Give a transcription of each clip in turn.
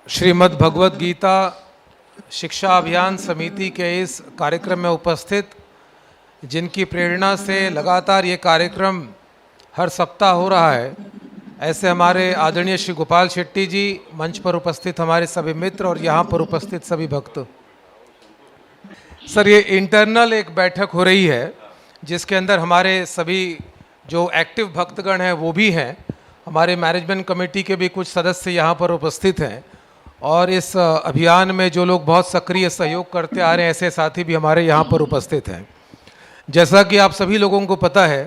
श्रीमद् भगवत गीता शिक्षा अभियान समिति के इस कार्यक्रम में उपस्थित, जिनकी प्रेरणा से लगातार ये कार्यक्रम हर सप्ताह हो रहा है, ऐसे हमारे आदरणीय श्री गोपाल शेट्टी जी, मंच पर उपस्थित हमारे सभी मित्र और यहाँ पर उपस्थित सभी भक्त। सर, ये इंटरनल एक बैठक हो रही है जिसके अंदर हमारे सभी जो एक्टिव भक्तगण हैं वो भी हैं, हमारे मैनेजमेंट कमेटी के भी कुछ सदस्य यहाँ पर उपस्थित हैं और इस अभियान में जो लोग बहुत सक्रिय सहयोग करते आ रहे हैं ऐसे साथी भी हमारे यहाँ पर उपस्थित हैं। जैसा कि आप सभी लोगों को पता है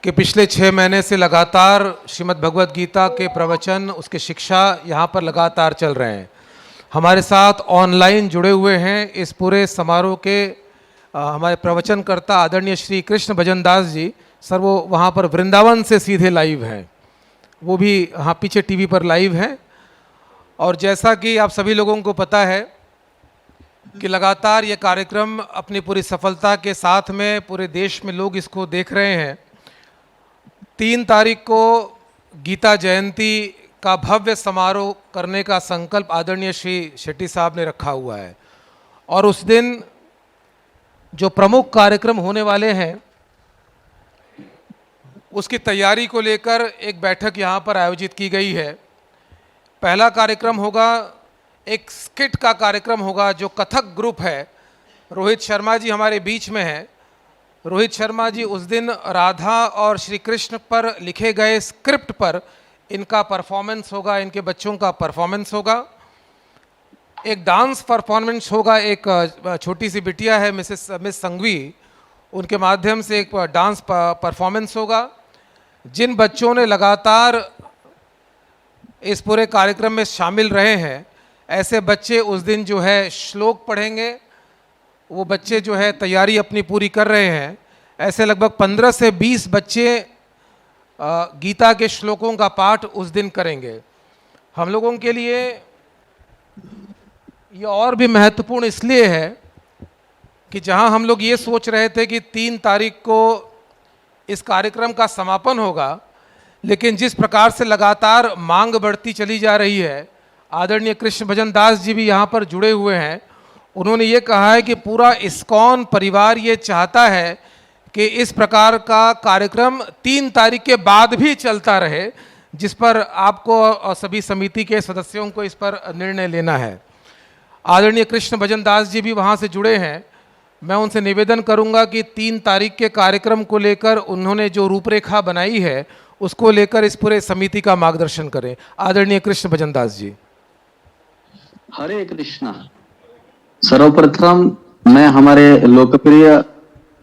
कि पिछले 6 महीने से लगातार श्रीमद् भगवत गीता के प्रवचन, उसके शिक्षा यहाँ पर लगातार चल रहे हैं। हमारे साथ ऑनलाइन जुड़े हुए हैं इस पूरे समारोह के हमारे प्रवचनकर्ता आदरणीय श्री कृष्ण भजन दास जी। सर, वो वहाँ पर वृंदावन से सीधे लाइव हैं, वो भी हाँ पीछे टीवी पर लाइव हैं। और जैसा कि आप सभी लोगों को पता है कि लगातार ये कार्यक्रम अपनी पूरी सफलता के साथ में पूरे देश में लोग इसको देख रहे हैं। 3 तारीख को गीता जयंती का भव्य समारोह करने का संकल्प आदरणीय श्री शेट्टी साहब ने रखा हुआ है और उस दिन जो प्रमुख कार्यक्रम होने वाले हैं उसकी तैयारी को लेकर एक बैठक यहाँ पर आयोजित की गई है। पहला कार्यक्रम होगा, एक स्किट का कार्यक्रम होगा जो कथक ग्रुप है। रोहित शर्मा जी हमारे बीच में हैं। रोहित शर्मा जी उस दिन राधा और श्री कृष्ण पर लिखे गए स्क्रिप्ट पर इनका परफॉर्मेंस होगा, इनके बच्चों का परफॉर्मेंस होगा। एक डांस परफॉर्मेंस होगा, एक छोटी सी बिटिया है मिस संघवी, उनके माध्यम से एक डांस परफॉर्मेंस होगा। जिन बच्चों ने लगातार इस पूरे कार्यक्रम में शामिल रहे हैं ऐसे बच्चे उस दिन जो है श्लोक पढ़ेंगे। वो बच्चे जो है तैयारी अपनी पूरी कर रहे हैं। ऐसे लगभग 15 से 20 बच्चे गीता के श्लोकों का पाठ उस दिन करेंगे। हम लोगों के लिए ये और भी महत्वपूर्ण इसलिए है कि जहां हम लोग ये सोच रहे थे कि 3 तारीख को इस कार्यक्रम का समापन होगा, लेकिन जिस प्रकार से लगातार मांग बढ़ती चली जा रही है, आदरणीय कृष्ण भजन दास जी भी यहाँ पर जुड़े हुए हैं। उन्होंने ये कहा है कि पूरा इस्कॉन परिवार ये चाहता है कि इस प्रकार का कार्यक्रम 3 तारीख के बाद भी चलता रहे, जिस पर आपको और सभी समिति के सदस्यों को इस पर निर्णय लेना है। आदरणीय कृष्ण भजन दास जी भी वहाँ से जुड़े हैं। मैं उनसे निवेदन करूँगा कि 3 तारीख के कार्यक्रम को लेकर उन्होंने जो रूपरेखा बनाई है उसको लेकर इस पूरे समिति का मार्गदर्शन करें। आदरणीय कृष्ण भजन दास जी। हरे कृष्णा। सर्वप्रथम मैं हमारे लोकप्रिय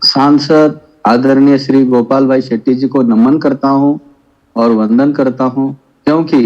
सांसद आदरणीय श्री गोपाल भाई शेट्टी जी को नमन करता हूं और वंदन करता हूं, क्योंकि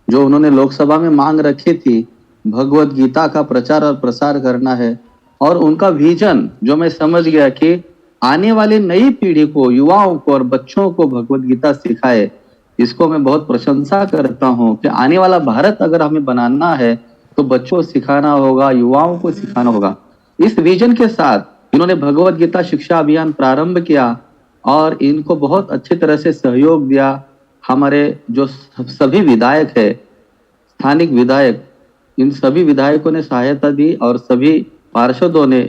जो उन्होंने लोकसभा में मांग रखी थी भगवत गीता का प्रचार और प्रसार करना है, और उनका विजन जो मैं समझ गया कि आने वाली नई पीढ़ी को, युवाओं को और बच्चों को भगवत गीता सिखाए, इसको मैं बहुत प्रशंसा करता हूं कि आने वाला भारत अगर हमें बनाना है तो बच्चों को सिखाना होगा, युवाओं को सिखाना होगा। इस विजन के साथ इन्होंने भगवत गीता शिक्षा अभियान प्रारंभ किया और इनको बहुत अच्छी तरह से सहयोग दिया। हमारे जो सभी विधायक है, स्थानिक विधायक, इन सभी विधायकों ने सहायता दी और सभी पार्षदों ने,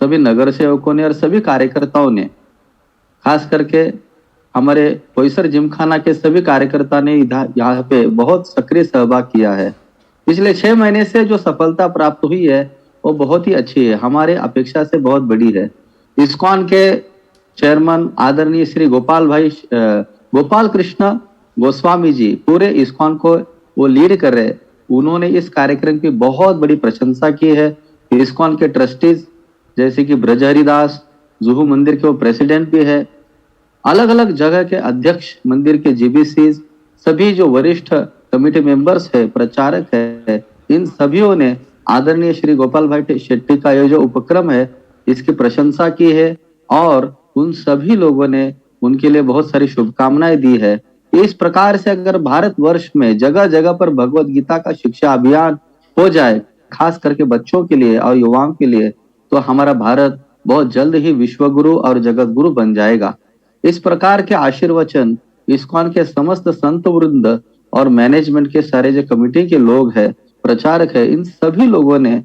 सभी नगर सेवकों ने और सभी कार्यकर्ताओं ने, खास करके हमारे बोईसर जिमखाना के सभी कार्यकर्ता ने यहाँ पे बहुत सक्रिय सहभाग किया है। पिछले 6 महीने से जो सफलता प्राप्त हुई है वो बहुत ही अच्छी है, हमारे अपेक्षा से बहुत बड़ी है। इस्कॉन के चेयरमैन आदरणीय श्री गोपाल कृष्ण गोस्वामी जी पूरे इस्कॉन को वो लीड कर रहे, उन्होंने इस कार्यक्रम की बहुत बड़ी प्रशंसा की है। इस्कॉन के ट्रस्टीज जैसे कि ब्रजहरिदास, जुहू मंदिर के वो प्रेसिडेंट भी है, अलग अलग जगह के अध्यक्ष मंदिर के जीबीसी, सभी जो वरिष्ठ कमेटी मेंबर्स है, प्रचारक है, इन सभीयों ने आदरणीय श्री गोपाल भाई शेट्टी का ये जो उपक्रम है इसकी प्रशंसा की है और उन सभी लोगों ने उनके लिए बहुत सारी शुभकामनाएं दी है। इस प्रकार से अगर भारतवर्ष में जगह जगह पर भगवत गीता का शिक्षा अभियान हो जाए, खास करके बच्चों के लिए और युवाओं के लिए, तो हमारा भारत बहुत जल्द ही विश्व गुरु और जगत गुरु बन जाएगा। इस प्रकार के आशीर्वचन इस्कॉन के समस्त संत वृंद और मैनेजमेंट के सारे जो कमेटी के लोग हैं प्रचारक है, इन सभी लोगों ने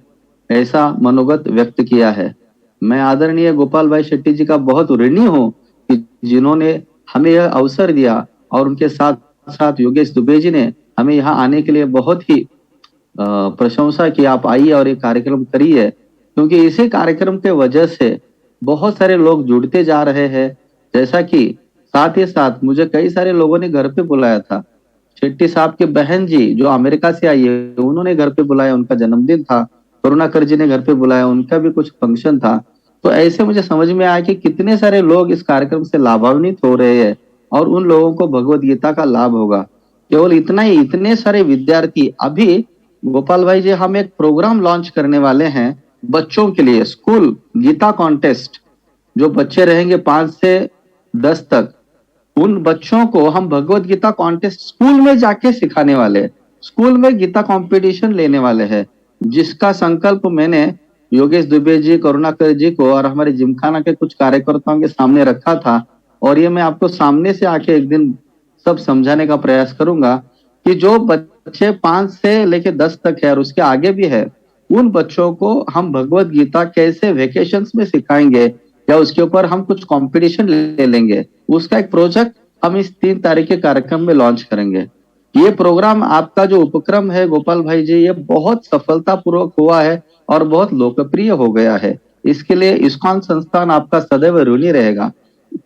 ऐसा मनोगत व्यक्त किया है। मैं आदरणीय गोपाल भाई शेट्टी जी का बहुत ऋणी हूँ कि जिन्होंने हमें यह अवसर दिया, और उनके साथ साथ योगेश दुबे जी ने हमें यहाँ आने के लिए बहुत ही प्रशंसा की, आप आइए और ये कार्यक्रम करिए, क्योंकि इसी कार्यक्रम के वजह से बहुत सारे लोग जुड़ते जा रहे हैं। जैसा कि साथ ही साथ मुझे कई सारे लोगों ने घर पे बुलाया था। शेट्टी साहब की बहन जी जो अमेरिका से आई है, उन्होंने घर पे बुलाया, उनका जन्मदिन था। करुणाकर जी ने घर पे बुलाया, उनका भी कुछ फंक्शन था। तो ऐसे मुझे समझ में आया कि कितने सारे लोग इस कार्यक्रम से लाभान्वित हो रहे हैं और उन लोगों को भगवत गीता का लाभ होगा। केवल इतना ही, इतने सारे विद्यार्थी अभी गोपाल भाई जी, हम एक प्रोग्राम लॉन्च करने वाले हैं बच्चों के लिए, स्कूल गीता कॉन्टेस्ट। जो बच्चे रहेंगे 5 से 10 तक, उन बच्चों को हम भगवत गीता कॉन्टेस्ट स्कूल में जाके सिखाने वाले हैं, स्कूल में गीता कंपटीशन लेने वाले हैं, जिसका संकल्प मैंने योगेश दुबे जी, करुणाकर जी को और हमारे जिमखाना के कुछ कार्यकर्ताओं के सामने रखा था। और ये मैं आपको सामने से आके एक दिन सब समझाने का प्रयास करूंगा कि जो बच्चे 5 से लेके 10 तक है और उसके आगे भी है, उन बच्चों को हम भगवत गीता कैसे वेकेशंस में सिखाएंगे, या उसके ऊपर हम कुछ कंपटीशन ले लेंगे, उसका एक प्रोजेक्ट हम इस 3 तारीख के कार्यक्रम में लॉन्च करेंगे। ये प्रोग्राम, आपका जो उपक्रम है गोपाल भाई जी, ये बहुत सफलतापूर्वक हुआ है और बहुत लोकप्रिय हो गया है। इसके लिए इस्कॉन संस्थान आपका सदैव ऋणी रहेगा।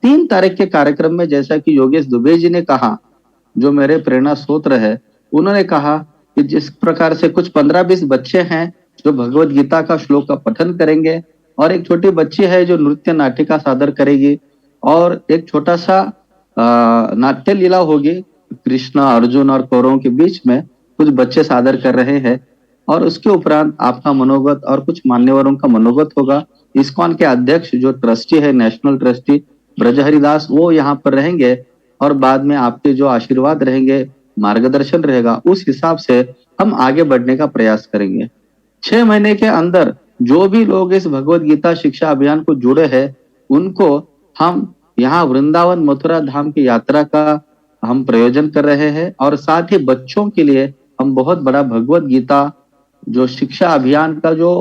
3 तारीख के कार्यक्रम में, जैसा कि योगेश दुबे जी ने कहा, जो मेरे प्रेरणा स्रोत है, उन्होंने कहा कि जिस प्रकार से कुछ 15-20 बच्चे हैं जो भगवत गीता का श्लोक का पठन करेंगे, और एक छोटी बच्ची है जो नृत्य नाटिका सादर करेगी, और एक छोटा सा नाट्य लीला होगी, कृष्ण अर्जुन और कौरवों के बीच में कुछ बच्चे सादर कर रहे हैं। और उसके उपरांत आपका मनोगत और कुछ मान्यवरों का मनोगत होगा। इस्कॉन के अध्यक्ष जो ट्रस्टी है, नेशनल ट्रस्टी ब्रजहरिदास, वो यहाँ पर रहेंगे, और बाद में आपके जो आशीर्वाद रहेंगे, मार्गदर्शन रहेगा, उस हिसाब से हम आगे बढ़ने का प्रयास करेंगे। 6 महीने के अंदर जो भी लोग इस भगवत गीता शिक्षा अभियान को जुड़े हैं, उनको हम यहाँ वृंदावन मथुरा धाम की यात्रा का हम प्रयोजन कर रहे हैं, और साथ ही बच्चों के लिए हम बहुत बड़ा भगवत गीता जो शिक्षा अभियान का जो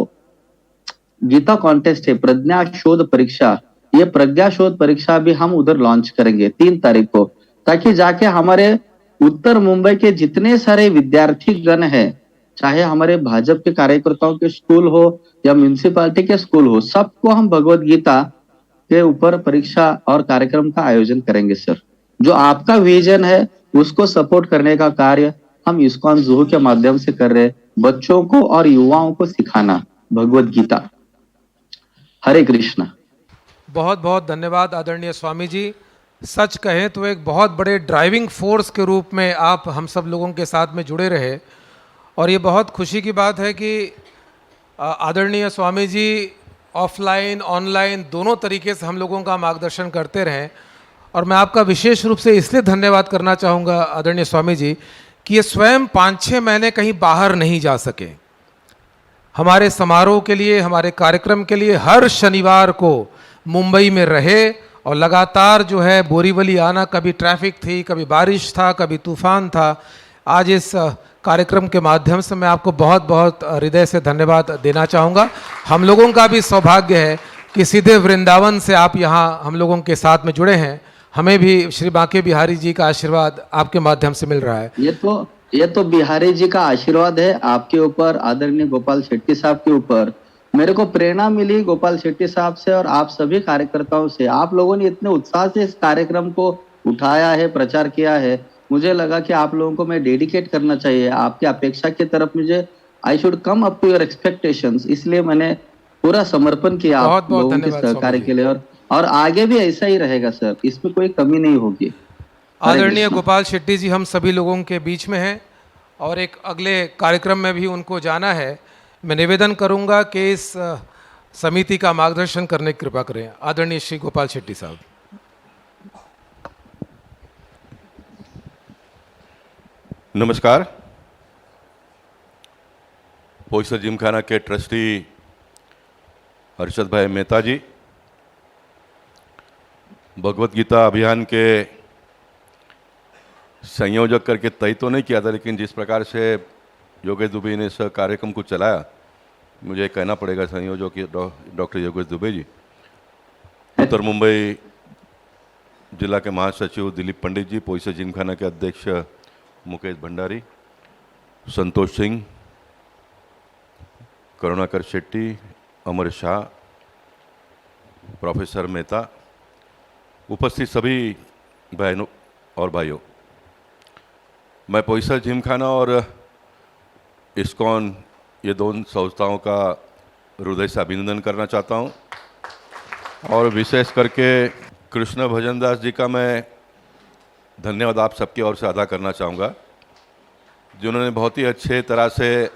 गीता कॉन्टेस्ट है, प्रज्ञा शोध परीक्षा, ये प्रज्ञा शोध परीक्षा भी हम उधर लॉन्च करेंगे 3 तारीख को, ताकि जाके हमारे उत्तर मुंबई के जितने सारे विद्यार्थी गण हैं, चाहे हमारे भाजपा के कार्यकर्ताओं के स्कूल हो या म्यूनिसिपालिटी के स्कूल हो, सबको हम भगवत गीता के ऊपर परीक्षा और कार्यक्रम का आयोजन करेंगे सर। जो आपका विजन है उसको सपोर्ट करने का कार्य हम इस्कॉन जुहू के माध्यम से कर रहे हैं, बच्चों को और युवाओं को सिखाना भगवत गीता। हरे कृष्णा। बहुत बहुत धन्यवाद आदरणीय स्वामी जी। सच कहें तो एक बहुत बड़े ड्राइविंग फोर्स के रूप में आप हम सब लोगों के साथ में जुड़े रहे, और ये बहुत खुशी की बात है कि आदरणीय स्वामी जी ऑफलाइन ऑनलाइन दोनों तरीके से हम लोगों का मार्गदर्शन करते रहें। और मैं आपका विशेष रूप से इसलिए धन्यवाद करना चाहूँगा आदरणीय स्वामी जी कि ये स्वयं 5-6 महीने कहीं बाहर नहीं जा सके। हमारे समारोह के लिए, हमारे कार्यक्रम के लिए हर शनिवार को मुंबई में रहे, और लगातार जो है बोरीवली आना, कभी ट्रैफिक थी, कभी बारिश था, कभी तूफान था। आज इस कार्यक्रम के माध्यम से मैं आपको बहुत बहुत हृदय से धन्यवाद देना चाहूँगा। हम लोगों का भी सौभाग्य है कि सीधे वृंदावन से आप यहाँ हम लोगों के साथ में जुड़े हैं। हमें भी श्री बांके बिहारी जी का आशीर्वाद आपके माध्यम से मिल रहा है। ये तो बिहारी जी का आशीर्वाद है आपके ऊपर, आदरणीय गोपाल शेट्टी साहब के ऊपर। मेरे को प्रेरणा मिली गोपाल शेट्टी साहब से और आप सभी कार्यकर्ताओं से। आप लोगों ने इतने उत्साह से इस कार्यक्रम को उठाया है, प्रचार किया है, मुझे लगा कि आप लोगों को मैं डेडिकेट करना चाहिए आपकी अपेक्षा की तरफ। मुझे I should come up to your expectations, इसलिए मैंने पूरा समर्पण किया आप लोगों के सहकार्य के लिए, और आगे भी ऐसा ही रहेगा सर, इसमें कोई कमी नहीं होगी। आदरणीय गोपाल शेट्टी जी हम सभी लोगों के बीच में हैं, और एक अगले कार्यक्रम में भी उनको जाना है। मैं निवेदन करूंगा कि इस समिति का मार्गदर्शन करने की कृपा करें। आदरणीय श्री गोपाल शेट्टी साहब। नमस्कार। पोईसर जिमखाना के ट्रस्टी हर्षद भाई मेहता जी, भगवत गीता अभियान के संयोजक करके तय तो नहीं किया था, लेकिन जिस प्रकार से योगेश दुबे ने इस कार्यक्रम को चलाया, मुझे कहना पड़ेगा संयोजक डॉक्टर योगेश दुबे जी, उत्तर मुंबई जिला के महासचिव दिलीप पंडित जी, पोईसर जिमखाना के अध्यक्ष मुकेश भंडारी, संतोष सिंह, करुणाकर शेट्टी, अमर शाह, प्रोफेसर मेहता, उपस्थित सभी बहनों और भाइयों, मैं पोईसर जिमखाना और इस्कॉन ये दोनों संस्थाओं का हृदय से अभिनंदन करना चाहता हूँ और विशेष करके कृष्ण भजन दास जी का मैं धन्यवाद आप सबकी ओर से अदा करना चाहूँगा, जिन्होंने बहुत ही अच्छे तरह से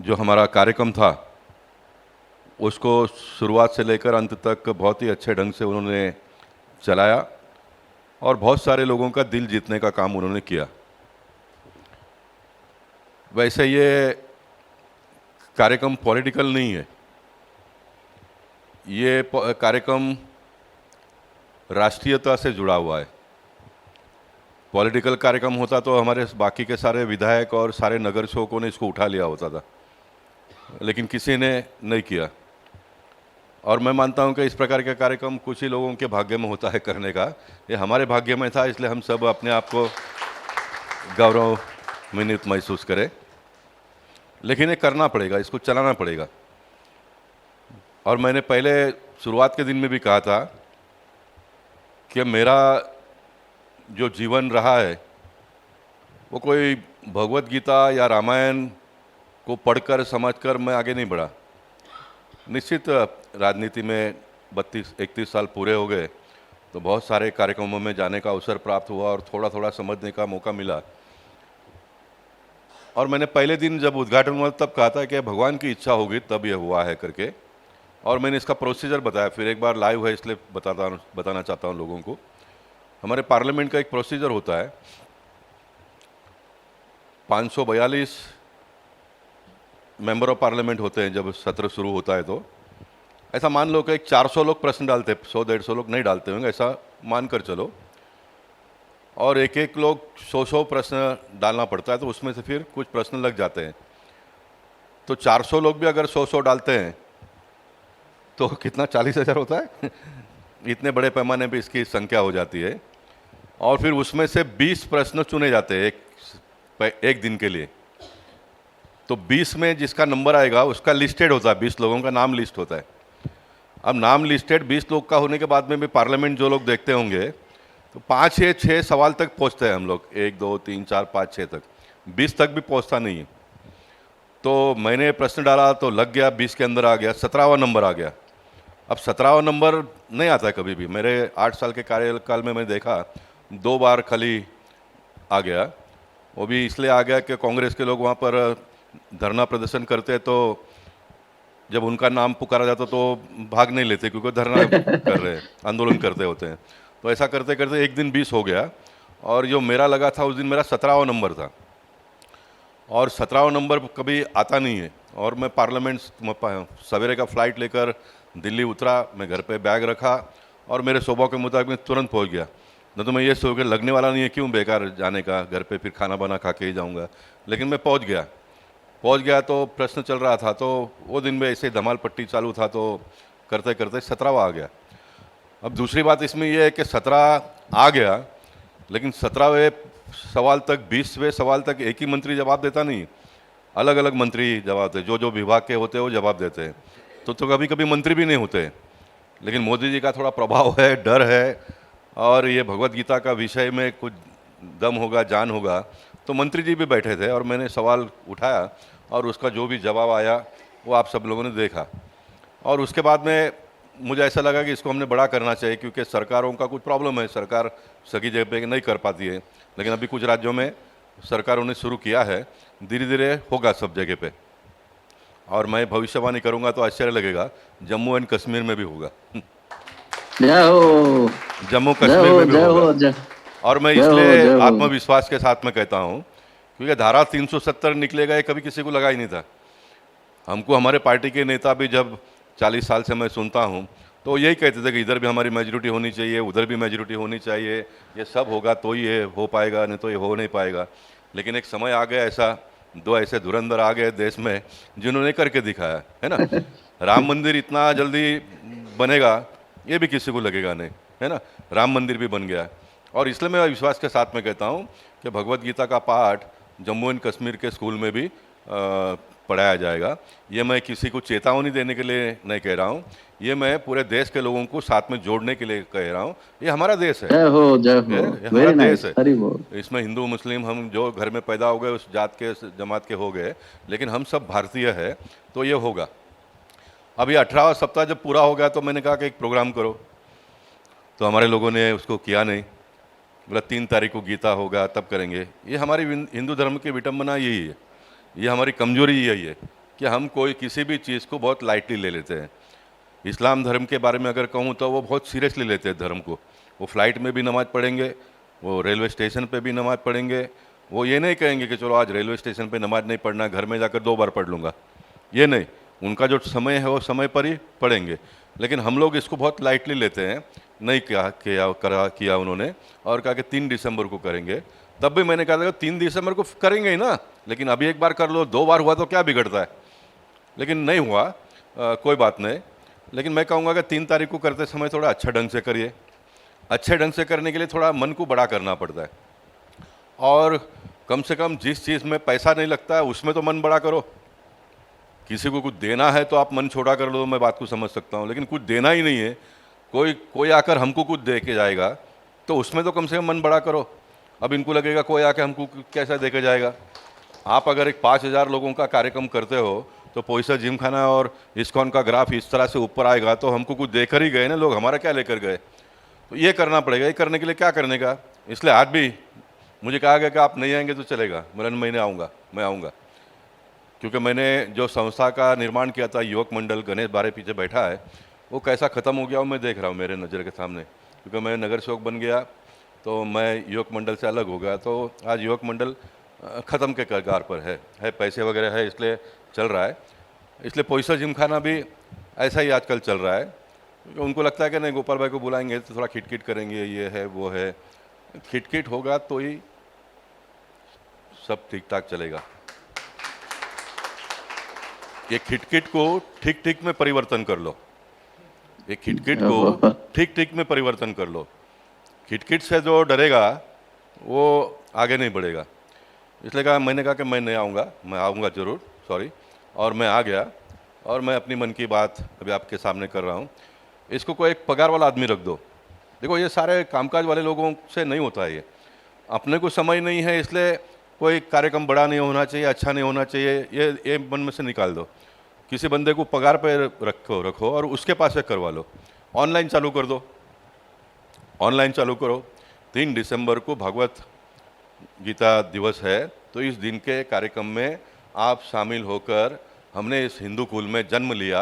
जो हमारा कार्यक्रम था उसको शुरुआत से लेकर अंत तक बहुत ही अच्छे ढंग से उन्होंने चलाया और बहुत सारे लोगों का दिल जीतने का काम उन्होंने किया। वैसे ये कार्यक्रम पॉलिटिकल नहीं है, ये कार्यक्रम राष्ट्रीयता से जुड़ा हुआ है। पॉलिटिकल कार्यक्रम होता तो हमारे बाकी के सारे विधायक और सारे नगर सेवकों ने इसको उठा लिया होता था, लेकिन किसी ने नहीं किया। और मैं मानता हूं कि इस प्रकार का कार्यक्रम कुछ ही लोगों के भाग्य में होता है करने का, ये हमारे भाग्य में था, इसलिए हम सब अपने आप को गौरवान्वित महसूस करें। लेकिन ये करना पड़ेगा, इसको चलाना पड़ेगा। और मैंने पहले शुरुआत के दिन में भी कहा था कि मेरा जो जीवन रहा है वो कोई भगवत गीता या रामायण को पढ़कर समझकर मैं आगे नहीं बढ़ा। निश्चित राजनीति में 32-31 साल पूरे हो गए तो बहुत सारे कार्यक्रमों में जाने का अवसर प्राप्त हुआ और थोड़ा थोड़ा समझने का मौका मिला। और मैंने पहले दिन जब उद्घाटन हुआ तब कहा था कि भगवान की इच्छा होगी तब ये हुआ है करके, और मैंने इसका प्रोसीजर बताया। फिर एक बार लाइव है इसलिए बताना चाहता हूँ लोगों को। हमारे पार्लियामेंट का एक प्रोसीजर होता है, 542 मेंबर ऑफ पार्लियामेंट होते हैं जब सत्र शुरू होता है। तो ऐसा मान लो कि एक 400 लोग प्रश्न डालते हैं, 100-150 लोग नहीं डालते होंगे, ऐसा मान कर चलो, और एक एक लोग 100 प्रश्न डालना पड़ता है, तो उसमें से फिर कुछ प्रश्न लग जाते हैं। तो 400 लोग भी अगर 100 डालते हैं तो कितना 40,000 होता है इतने बड़े पैमाने पे इसकी संख्या हो जाती है। और फिर उसमें से 20 प्रश्न चुने जाते हैं एक दिन के लिए। तो 20 में जिसका नंबर आएगा उसका लिस्टेड होता है, 20 लोगों का नाम लिस्ट होता है। अब नाम लिस्टेड 20 लोग का होने के बाद में भी पार्लियामेंट जो लोग देखते होंगे तो 5 या 6 सवाल तक पहुंचते हैं हम लोग, 1 2 3 4 5 6 तक, 20 तक भी पहुंचता नहीं है। तो मैंने प्रश्न डाला तो लग गया, 20 के अंदर आ गया, 17वां नंबर आ गया। अब 17वां नंबर नहीं आता है कभी भी। मेरे 8 साल के कार्यकाल में मैंने देखा 2 बार खाली आ गया। वो भी इसलिए आ गया कि कांग्रेस के लोग वहाँ पर धरना प्रदर्शन करते, तो जब उनका नाम पुकारा जाता तो भाग नहीं लेते क्योंकि धरना कर रहे हैं, आंदोलन करते होते हैं। तो ऐसा करते करते एक दिन 20 हो गया और जो मेरा लगा था उस दिन मेरा 17वां नंबर था। और 17वां नंबर कभी आता नहीं है। और मैं पार्लियामेंट सवेरे का फ़्लाइट लेकर दिल्ली उतरा, मैं घर पे बैग रखा और मेरे स्वभाव के मुताबिक मैं तुरंत पहुंच गया। न तो मैं ये सोच के लगने वाला नहीं है क्यों बेकार जाने का, घर पे फिर खाना बना खा के ही जाऊँगा, लेकिन मैं पहुँच गया तो प्रश्न चल रहा था। तो वो दिन में ऐसे धमाल पट्टी चालू था, तो करते करते 17वां आ गया। अब दूसरी बात इसमें यह है कि 17 आ गया, लेकिन 17वें सवाल तक 20वें सवाल तक एक ही मंत्री जवाब देता नहीं, अलग अलग मंत्री जवाब देते, जो विभाग के होते हैं वो जवाब देते हैं। तो कभी कभी मंत्री भी नहीं होते। लेकिन मोदी जी का थोड़ा प्रभाव है, डर है, और ये भगवत गीता का विषय में कुछ दम होगा, जान होगा, तो मंत्री जी भी बैठे थे और मैंने सवाल उठाया और उसका जो भी जवाब आया वो आप सब लोगों ने देखा। और उसके बाद में मुझे ऐसा लगा कि इसको हमने बड़ा करना चाहिए, क्योंकि सरकारों का कुछ प्रॉब्लम है, सरकार सभी जगह पे नहीं कर पाती है। लेकिन अभी कुछ राज्यों में सरकारों ने शुरू किया है, धीरे धीरे होगा सब जगह पे। और मैं भविष्यवाणी करूंगा तो आश्चर्य लगेगा, जम्मू एंड कश्मीर में भी होगा। जय हो, जम्मू जय कश्मीर हो, में भी जय हो, होगा। जय और मैं जय हो, इसलिए जय हो। आत्मविश्वास के साथ में कहता हूँ क्योंकि धारा 370 निकलेगा ये कभी किसी को लगा ही नहीं था। हमको हमारे पार्टी के नेता भी जब 40 साल से मैं सुनता हूँ तो यही कहते थे कि इधर भी हमारी मेजॉरिटी होनी चाहिए, उधर भी मेजॉरिटी होनी चाहिए, ये सब होगा तो ही ये हो पाएगा, नहीं तो ये हो नहीं पाएगा। लेकिन एक समय आ गया ऐसा, दो ऐसे धुरंधर आ गए देश में जिन्होंने करके दिखाया है ना। राम मंदिर इतना जल्दी बनेगा ये भी किसी को लगेगा नहीं, है ना। राम मंदिर भी बन गया और इसलिए मैं विश्वास के साथ में कहता हूँ कि भगवत गीता का पाठ जम्मू एंड कश्मीर के स्कूल में भी पढ़ाया जाएगा। ये मैं किसी को चेतावनी देने के लिए नहीं कह रहा हूँ, ये मैं पूरे देश के लोगों को साथ में जोड़ने के लिए कह रहा हूँ। ये हमारा देश है, जय हो जय ये हो, हमारा वेरी देश नाइस, है। हरी बोल। इसमें हिंदू मुस्लिम हम जो घर में पैदा हो गए उस जात के जमात के हो गए, लेकिन हम सब भारतीय है, तो ये होगा। अभी 18वां सप्ताह जब पूरा हो गया तो मैंने कहा कि एक प्रोग्राम करो, तो हमारे लोगों ने उसको किया नहीं, बोला 3 तारीख को गीता होगा तब करेंगे। ये हमारी हिंदू धर्म की विडम्बना यही है, ये हमारी कमजोरी यही है कि हम कोई किसी भी चीज़ को बहुत लाइटली ले लेते हैं। इस्लाम धर्म के बारे में अगर कहूँ तो वो बहुत सीरियसली लेते हैं धर्म को। वो फ्लाइट में भी नमाज़ पढ़ेंगे, वो रेलवे स्टेशन पे भी नमाज़ पढ़ेंगे, वो ये नहीं कहेंगे कि चलो आज रेलवे स्टेशन पे नमाज़ नहीं पढ़ना, घर में जाकर 2 बार पढ़ लूँगा, ये नहीं। उनका जो समय है वो समय पर ही पढ़ेंगे। लेकिन हम लोग इसको बहुत लाइटली लेते हैं, नहीं किया उन्होंने और कहा कि 3 दिसंबर को करेंगे। तब भी मैंने कहा था 3 दिसंबर को करेंगे ही ना, लेकिन अभी एक बार कर लो, 2 बार हुआ तो क्या बिगड़ता है। लेकिन नहीं हुआ, कोई बात नहीं। लेकिन मैं कहूँगा कि 3 तारीख को करते समय थोड़ा अच्छा ढंग से करिए। अच्छे ढंग से करने के लिए थोड़ा मन को बड़ा करना पड़ता है, और कम से कम जिस चीज़ में पैसा नहीं लगता है उसमें तो मन बड़ा करो। किसी को कुछ देना है तो आप मन छोटा कर लो, मैं बात को समझ सकता हूँ, लेकिन कुछ देना ही नहीं है, कोई आकर हमको कुछ दे के जाएगा तो उसमें तो कम से कम मन बड़ा करो। अब इनको लगेगा कोई आके हमको कैसा दे के जाएगा। आप अगर एक 5000 लोगों का कार्यक्रम करते हो तो पैसा जिमखाना और इस्कॉन का ग्राफ इस तरह से ऊपर आएगा तो हमको कुछ देकर ही गए ना लोग, हमारा क्या लेकर गए। तो ये करना पड़ेगा, ये करने के लिए क्या करने का। इसलिए आज भी मुझे कहा गया कि आप नहीं आएंगे तो चलेगा, मैं आऊँगा, मैं आऊँगा। क्योंकि मैंने जो संस्था का निर्माण किया था, युवक मंडल, गणेश बारे पीछे बैठा है, वो कैसा ख़त्म हो गया वो मैं देख रहा हूँ मेरे नज़र के सामने। क्योंकि मैं नगर सेवक बन गया तो मैं युवक मंडल से अलग हो गया, तो आज युवक मंडल ख़त्म के कगार पर है, पैसे वगैरह है इसलिए चल रहा है। इसलिए पैसा जिमखाना भी ऐसा ही आजकल चल रहा है। उनको लगता है कि नहीं गोपाल भाई को बुलाएंगे तो थोड़ा खिटखिट करेंगे, ये है वो है। खिटखिट होगा तो ही सब ठीक ठाक चलेगा। ये खिटखिट को ठीक ठीक में परिवर्तन कर लो, ये खिटखिट को ठीक ठीक में परिवर्तन कर लो। खिटखिट से जो डरेगा वो आगे नहीं बढ़ेगा। इसलिए मैंने कहा कि मैं नहीं आऊँगा, मैं आऊँगा ज़रूर, सॉरी। और मैं आ गया और मैं अपनी मन की बात अभी आपके सामने कर रहा हूँ। इसको कोई एक पगार वाला आदमी रख दो। देखो ये सारे कामकाज वाले लोगों से नहीं होता है, ये अपने को समय नहीं है इसलिए कोई कार्यक्रम बड़ा नहीं होना चाहिए, अच्छा नहीं होना चाहिए, ये मन में से निकाल दो। किसी बंदे को पगार पर रखो और उसके पास से करवा लो। ऑनलाइन चालू कर दो, ऑनलाइन चालू करो। 3 दिसंबर को भगवत गीता दिवस है, तो इस दिन के कार्यक्रम में आप शामिल होकर हमने इस हिंदू कुल में जन्म लिया,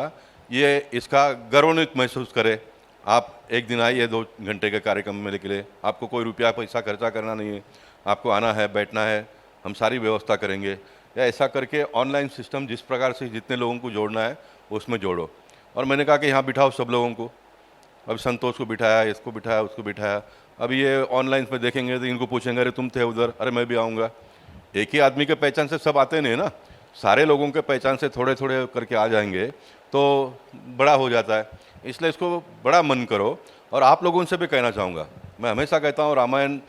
ये इसका गौरवान्वित महसूस करें। आप एक दिन आइए 2 घंटे के कार्यक्रम में के लिए, आपको कोई रुपया पैसा खर्चा करना नहीं है, आपको आना है, बैठना है, हम सारी व्यवस्था करेंगे। या ऐसा करके ऑनलाइन सिस्टम जिस प्रकार से जितने लोगों को जोड़ना है उसमें जोड़ो। और मैंने कहा कि यहाँ बिठाओ सब लोगों को। अब संतोष को बिठाया, इसको बिठाया, उसको बिठाया। अब ये ऑनलाइन में देखेंगे तो इनको पूछेंगे अरे तुम थे उधर, अरे मैं भी आऊँगा। एक ही आदमी के पहचान से सब आते नहीं ना, सारे लोगों के पहचान से थोड़े थोड़े करके आ जाएंगे तो बड़ा हो जाता है। इसलिए इसको बड़ा मन करो। और आप लोगों से भी कहना चाहूँगा, मैं हमेशा कहता हूँ रामायण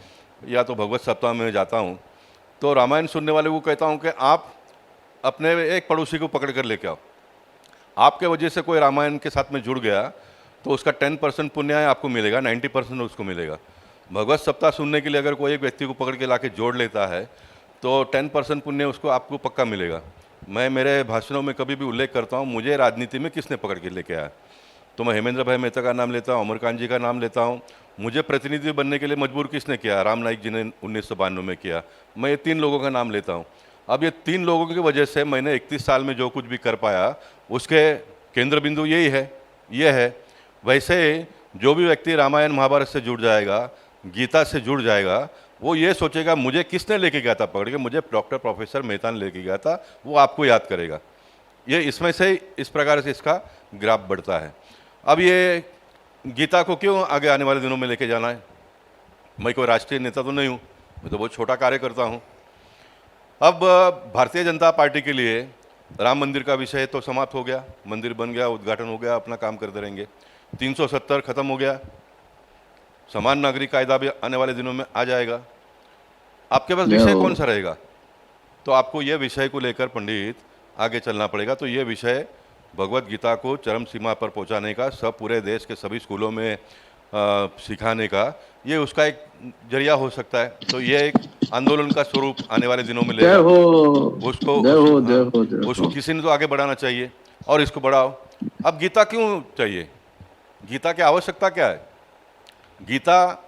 या तो भगवत सप्ताह में जाता हूँ तो रामायण सुनने वाले को कहता हूँ कि आप अपने एक पड़ोसी को पकड़ कर लेके आओ। आपके वजह से कोई रामायण के साथ में जुड़ गया तो उसका 10% पुण्य आपको मिलेगा, 90% उसको मिलेगा। भगवत सप्ताह सुनने के लिए अगर कोई एक व्यक्ति को पकड़ के लाके जोड़ लेता है तो 10% पुण्य उसको आपको पक्का मिलेगा। मैं मेरे भाषणों में कभी भी उल्लेख करता हूँ, मुझे राजनीति में किसने पकड़ के लेके आया, तो मैं हेमेंद्र भाई मेहता का नाम लेता हूँ, अमरकांत जी का नाम लेता हूँ। मुझे प्रतिनिधि बनने के लिए मजबूर किसने किया, राम नाईक जी ने 1992 में किया। मैं ये 3 लोगों का नाम लेता हूँ। अब ये 3 लोगों की वजह से मैंने 31 साल में जो कुछ भी कर पाया उसके केंद्र बिंदु यही है, ये है। वैसे जो भी व्यक्ति रामायण महाभारत से जुड़ जाएगा, गीता से जुड़ जाएगा, वो ये सोचेगा मुझे किसने लेके गया था पकड़ के, मुझे डॉक्टर प्रोफेसर मेहता ने लेके गया था, वो आपको याद करेगा। ये इसमें से इस प्रकार से इसका ग्राफ बढ़ता है। अब ये गीता को क्यों आगे आने वाले दिनों में लेके जाना है? मैं कोई राष्ट्रीय नेता तो नहीं हूँ, मैं तो बहुत छोटा कार्य करता हूँ। अब भारतीय जनता पार्टी के लिए राम मंदिर का विषय तो समाप्त हो गया, मंदिर बन गया, उद्घाटन हो गया, अपना काम करते रहेंगे। 370 खत्म हो गया, समान नागरिक कायदा भी आने वाले दिनों में आ जाएगा। आपके पास विषय कौन सा रहेगा? तो आपको यह विषय को लेकर पंडित आगे चलना पड़ेगा। तो ये विषय भगवत गीता को चरम सीमा पर पहुंचाने का, सब पूरे देश के सभी स्कूलों में सिखाने का, ये उसका एक जरिया हो सकता है। तो ये एक आंदोलन का स्वरूप आने वाले दिनों में लेगा। उसको किसी ने तो आगे बढ़ाना चाहिए और इसको बढ़ाओ। अब गीता क्यों चाहिए? गीता की आवश्यकता क्या है? गीता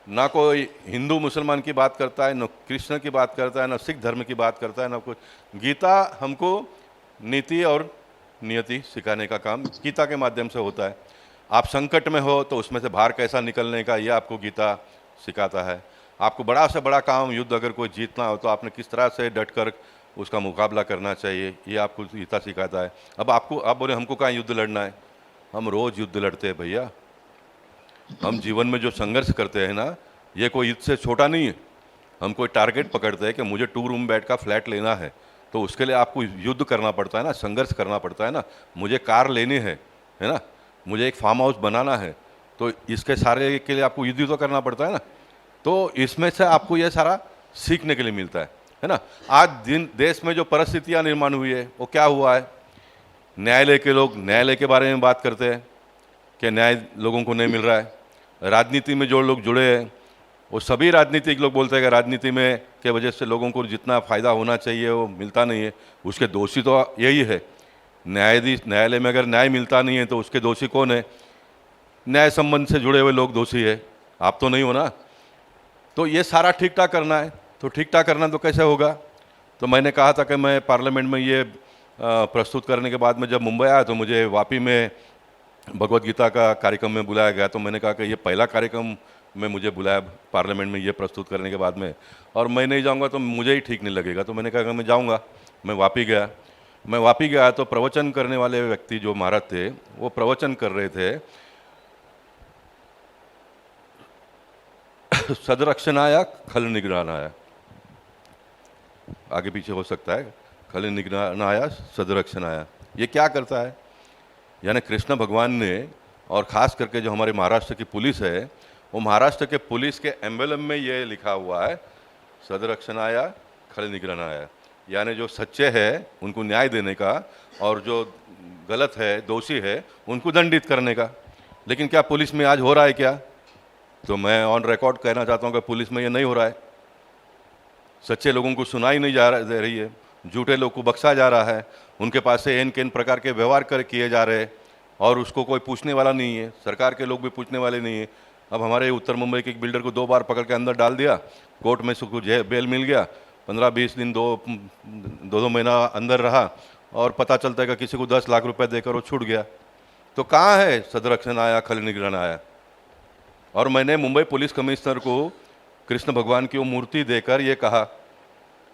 ना कोई हिंदू मुसलमान की बात करता है, न कृष्ण की बात करता है, न सिख धर्म की बात करता है, ना कुछ। गीता हमको नीति और नियति सिखाने का काम गीता के माध्यम से होता है। आप संकट में हो तो उसमें से बाहर कैसा निकलने का, ये आपको गीता सिखाता है। आपको बड़ा से बड़ा काम, युद्ध अगर कोई जीतना हो तो आपने किस तरह से डट कर उसका मुकाबला करना चाहिए, ये आपको गीता सिखाता है। अब आपको, आप बोले हमको कहाँ युद्ध लड़ना है? हम रोज युद्ध लड़ते हैं भैया। हम जीवन में जो संघर्ष करते हैं ना, ये कोई युद्ध से छोटा नहीं है। हम कोई टारगेट पकड़ते हैं कि मुझे 2 रूम बेड का फ्लैट लेना है, तो उसके लिए आपको युद्ध करना पड़ता है ना, संघर्ष करना पड़ता है ना। मुझे कार लेनी है ना, मुझे एक फार्म हाउस बनाना है, तो इसके सारे के लिए आपको युद्ध तो करना पड़ता है ना। तो इसमें से आपको ये सारा सीखने के लिए मिलता है ना। आज देश में जो परिस्थितियाँ निर्माण हुई है वो क्या हुआ है? न्यायालय के लोग न्यायालय के बारे में बात करते हैं कि न्याय लोगों को नहीं मिल रहा है। राजनीति में जो लोग जुड़े हैं वो सभी राजनीतिक लोग बोलते हैं कि राजनीति में के वजह से लोगों को जितना फ़ायदा होना चाहिए वो मिलता नहीं है। उसके दोषी तो यही है। न्यायालय में अगर न्याय मिलता नहीं है तो उसके दोषी कौन है? न्याय संबंध से जुड़े हुए लोग दोषी है, आप तो नहीं हो ना। तो ये सारा ठीक ठाक करना है, तो ठीक ठाक करना तो कैसे होगा? तो मैंने कहा था कि मैं पार्लियामेंट में ये प्रस्तुत करने के बाद में जब मुंबई आया तो मुझे वापी में भगवत गीता का कार्यक्रम में बुलाया गया। तो मैंने कहा कि ये पहला कार्यक्रम में मुझे बुलाया पार्लियामेंट में ये प्रस्तुत करने के बाद में, और मैं नहीं जाऊंगा तो मुझे ही ठीक नहीं लगेगा। तो मैंने कहा कि मैं जाऊंगा। मैं वापी गया तो प्रवचन करने वाले व्यक्ति जो महाराज थे वो प्रवचन कर रहे थे, सदरक्षणाय खल निग्रहणाय, आगे पीछे हो सकता है, खल निग्रहणाय सदरक्षणाय। ये क्या करता है? यानी कृष्ण भगवान ने, और ख़ास करके जो हमारे महाराष्ट्र की पुलिस है, वो महाराष्ट्र के पुलिस के एम्बलम में ये लिखा हुआ है सदरक्षणाय खल निग्रहणाय, यानी जो सच्चे हैं उनको न्याय देने का, और जो गलत है, दोषी है, उनको दंडित करने का। लेकिन क्या पुलिस में आज हो रहा है क्या? तो मैं ऑन रिकॉर्ड कहना चाहता हूँ कि पुलिस में ये नहीं हो रहा है। सच्चे लोगों को सुनाई नहीं दे रही है, झूठे लोग को बख्शा जा रहा है, उनके पास से एन केन प्रकार के व्यवहार किए जा रहे हैं, और उसको कोई पूछने वाला नहीं है। सरकार के लोग भी पूछने वाले नहीं है। अब हमारे उत्तर मुंबई के एक बिल्डर को 2 बार पकड़ के अंदर डाल दिया, कोर्ट में उसको बेल मिल गया, 15-20 दिन 2 महीना अंदर रहा, और पता चलता है कि किसी को 10 लाख रुपए देकर वो छूट गया। तो कहाँ है सदरक्षणाय खल निग्रहणाय? और मैंने मुंबई पुलिस कमिश्नर को कृष्ण भगवान की वो मूर्ति देकर ये कहा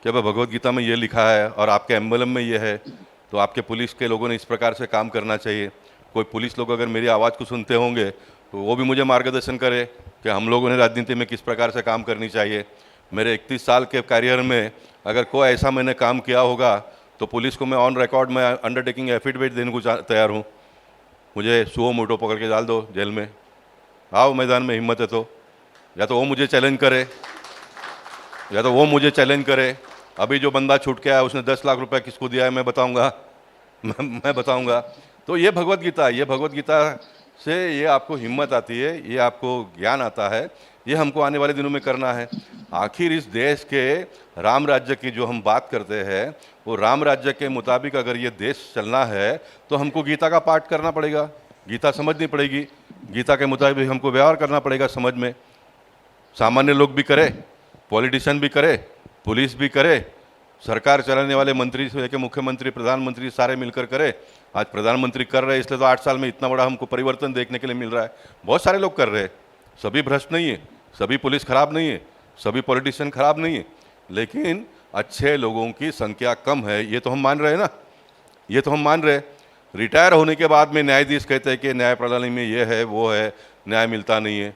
कि भाई भगवत गीता में ये लिखा है और आपके एम्बलम में ये है, तो आपके पुलिस के लोगों ने इस प्रकार से काम करना चाहिए। कोई पुलिस लोग अगर मेरी आवाज़ को सुनते होंगे तो वो भी मुझे मार्गदर्शन करे कि हम लोगों ने राजनीति में किस प्रकार से काम करनी चाहिए। मेरे 31 साल के करियर में अगर कोई ऐसा मैंने काम किया होगा तो पुलिस को मैं ऑन रिकॉर्ड में अंडरटेकिंग एफिडेविट देने को तैयार हूँ। मुझे सुओ मोटो पकड़ के डाल दो जेल में, आओ मैदान में, हिम्मत है तो। या तो वो मुझे चैलेंज करे, अभी जो बंदा छूट के आया उसने 10 लाख रुपए किसको दिया है मैं बताऊंगा, मैं बताऊंगा। तो ये भगवत गीता है। ये भगवत गीता से ये आपको हिम्मत आती है, ये आपको ज्ञान आता है, ये हमको आने वाले दिनों में करना है। आखिर इस देश के राम राज्य की जो हम बात करते हैं, वो राम राज्य के मुताबिक अगर ये देश चलना है तो हमको गीता का पाठ करना पड़ेगा, गीता समझनी पड़ेगी, गीता के मुताबिक हमको व्यवहार करना पड़ेगा समझ में। सामान्य लोग भी करे, पॉलिटिशियन भी करे, पुलिस भी करे, सरकार चलाने वाले मंत्री से लेकर मुख्यमंत्री, प्रधानमंत्री सारे मिलकर करे। आज प्रधानमंत्री कर रहे हैं, इसलिए तो 8 साल में इतना बड़ा हमको परिवर्तन देखने के लिए मिल रहा है। बहुत सारे लोग कर रहे हैं, सभी भ्रष्ट नहीं है, सभी पुलिस खराब नहीं है, सभी पॉलिटिशियन खराब नहीं है, लेकिन अच्छे लोगों की संख्या कम है, ये तो हम मान रहे हैं ना, ये तो हम मान रहे हैं। रिटायर होने के बाद में न्यायाधीश कहते हैं कि न्याय प्रणाली में ये है वो है, न्याय मिलता नहीं है।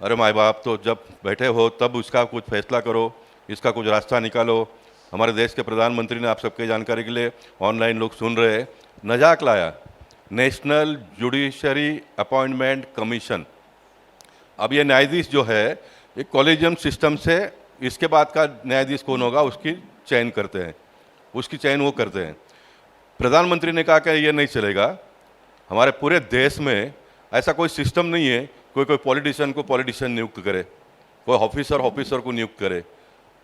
अरे माँ बाप, तो जब बैठे हो तब उसका कुछ फैसला करो, इसका कुछ रास्ता निकालो। हमारे देश के प्रधानमंत्री ने, आप सबके जानकारी के लिए ऑनलाइन लोग सुन रहे हैं, नजाक लाया, नेशनल जुडिशरी अपॉइंटमेंट कमीशन। अब ये न्यायाधीश जो है एक कॉलेजियम सिस्टम से, इसके बाद का न्यायाधीश कौन होगा उसकी चयन करते हैं, उसकी चयन वो करते हैं। प्रधानमंत्री ने कहा कि ये नहीं चलेगा, हमारे पूरे देश में ऐसा कोई सिस्टम नहीं है कोई पॉलिटिशियन को पॉलिटिशियन नियुक्त करे, कोई ऑफिसर को नियुक्त करे।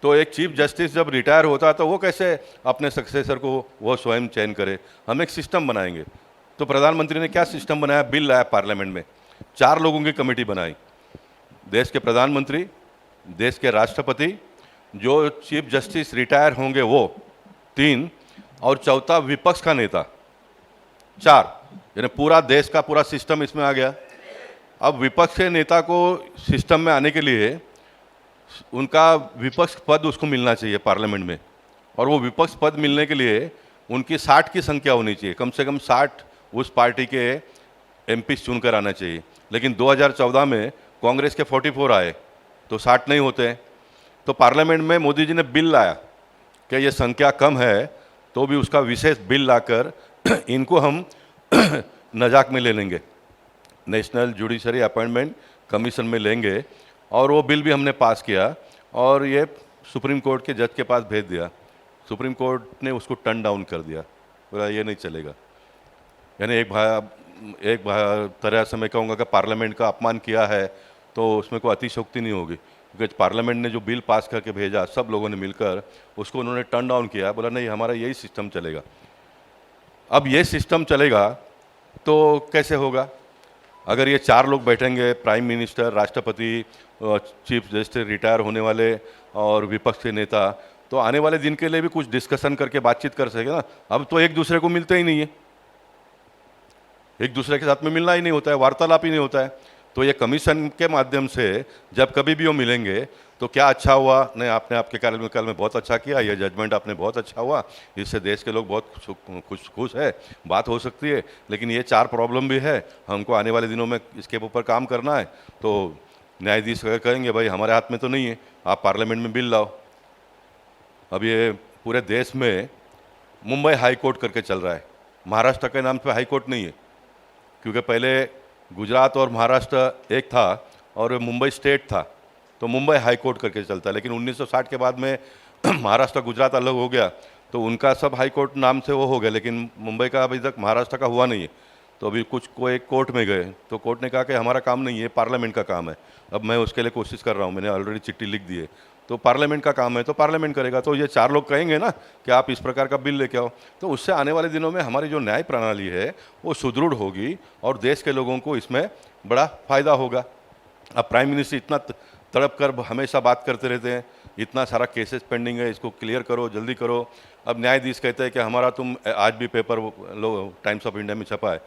तो एक चीफ जस्टिस जब रिटायर होता है तो वो कैसे अपने सक्सेसर को वो स्वयं चयन करे, हम एक सिस्टम बनाएंगे। तो प्रधानमंत्री ने क्या सिस्टम बनाया, बिल लाया पार्लियामेंट में, 4 लोगों की कमेटी बनाई, देश के प्रधानमंत्री, देश के राष्ट्रपति, जो चीफ जस्टिस रिटायर होंगे वो 3, और चौथा विपक्ष का नेता 4, यानी पूरा देश का पूरा सिस्टम इसमें आ गया। अब विपक्ष के नेता को सिस्टम में आने के लिए उनका विपक्ष पद उसको मिलना चाहिए पार्लियामेंट में, और वो विपक्ष पद मिलने के लिए उनकी 60 की संख्या होनी चाहिए, कम से कम 60 उस पार्टी के एमपी चुनकर आना चाहिए। लेकिन 2014 में कांग्रेस के 44 आए तो 60 नहीं होते। तो पार्लियामेंट में मोदी जी ने बिल लाया कि ये संख्या कम है तो भी उसका विशेष बिल लाकर इनको हम नजाक में ले लेंगे, नेशनल जुडिशरी अपॉइंटमेंट कमीशन में लेंगे। और वो बिल भी हमने पास किया और ये सुप्रीम कोर्ट के जज के पास भेज दिया। सुप्रीम कोर्ट ने उसको टर्न डाउन कर दिया, बोला ये नहीं चलेगा। यानी एक तरह से मैं कहूँगा कि पार्लियामेंट का अपमान किया है, तो उसमें कोई अतिशयोक्ति नहीं होगी, क्योंकि पार्लियामेंट ने जो बिल पास करके भेजा सब लोगों ने मिलकर उसको उन्होंने टर्न डाउन किया, बोला नहीं हमारा यही सिस्टम चलेगा। अब ये सिस्टम चलेगा तो कैसे होगा, अगर ये 4 लोग बैठेंगे, प्राइम मिनिस्टर, राष्ट्रपति, चीफ जस्टिस रिटायर होने वाले और विपक्ष के नेता, तो आने वाले दिन के लिए भी कुछ डिस्कशन करके बातचीत कर सके ना। अब तो एक दूसरे को मिलते ही नहीं है, एक दूसरे के साथ में मिलना ही नहीं होता है, वार्तालाप ही नहीं होता है। तो ये कमीशन के माध्यम से जब कभी भी वो मिलेंगे तो क्या अच्छा हुआ, नहीं आपने आपके कार्यकाल में बहुत अच्छा किया, ये जजमेंट आपने बहुत अच्छा हुआ, इससे देश के लोग बहुत खुश है, बात हो सकती है। लेकिन ये 4 प्रॉब्लम भी है, हमको आने वाले दिनों में इसके ऊपर काम करना है। तो न्यायाधीश कहेंगे भाई हमारे हाथ में तो नहीं है, आप पार्लियामेंट में बिल लाओ। अब ये पूरे देश में मुंबई हाई कोर्ट करके चल रहा है, महाराष्ट्र के नाम पे हाई कोर्ट नहीं है, क्योंकि पहले गुजरात और महाराष्ट्र एक था और मुंबई स्टेट था, तो मुंबई हाई कोर्ट करके चलता है। लेकिन 1960 के बाद में महाराष्ट्र गुजरात अलग हो गया, तो उनका सब हाई कोर्ट नाम से वो हो गया, लेकिन मुंबई का अभी तक महाराष्ट्र का हुआ नहीं है। तो अभी कुछ कोई कोर्ट में गए तो कोर्ट ने कहा कि हमारा काम नहीं है, पार्लियामेंट का काम है। अब मैं उसके लिए कोशिश कर रहा हूँ, मैंने ऑलरेडी चिट्ठी लिख दी है, तो पार्लियामेंट का काम है तो पार्लियामेंट करेगा। तो ये 4 लोग कहेंगे ना कि आप इस प्रकार का बिल लेके आओ, तो उससे आने वाले दिनों में हमारी जो न्याय प्रणाली है वो सुदृढ़ होगी और देश के लोगों को इसमें बड़ा फायदा होगा। अब प्राइम मिनिस्टर इतना तड़प कर हमेशा बात करते रहते हैं, इतना सारा केसेस पेंडिंग है, इसको क्लियर करो, जल्दी करो। अब न्यायाधीश कहते हैं कि हमारा, तुम आज भी paper low times of India में छपा है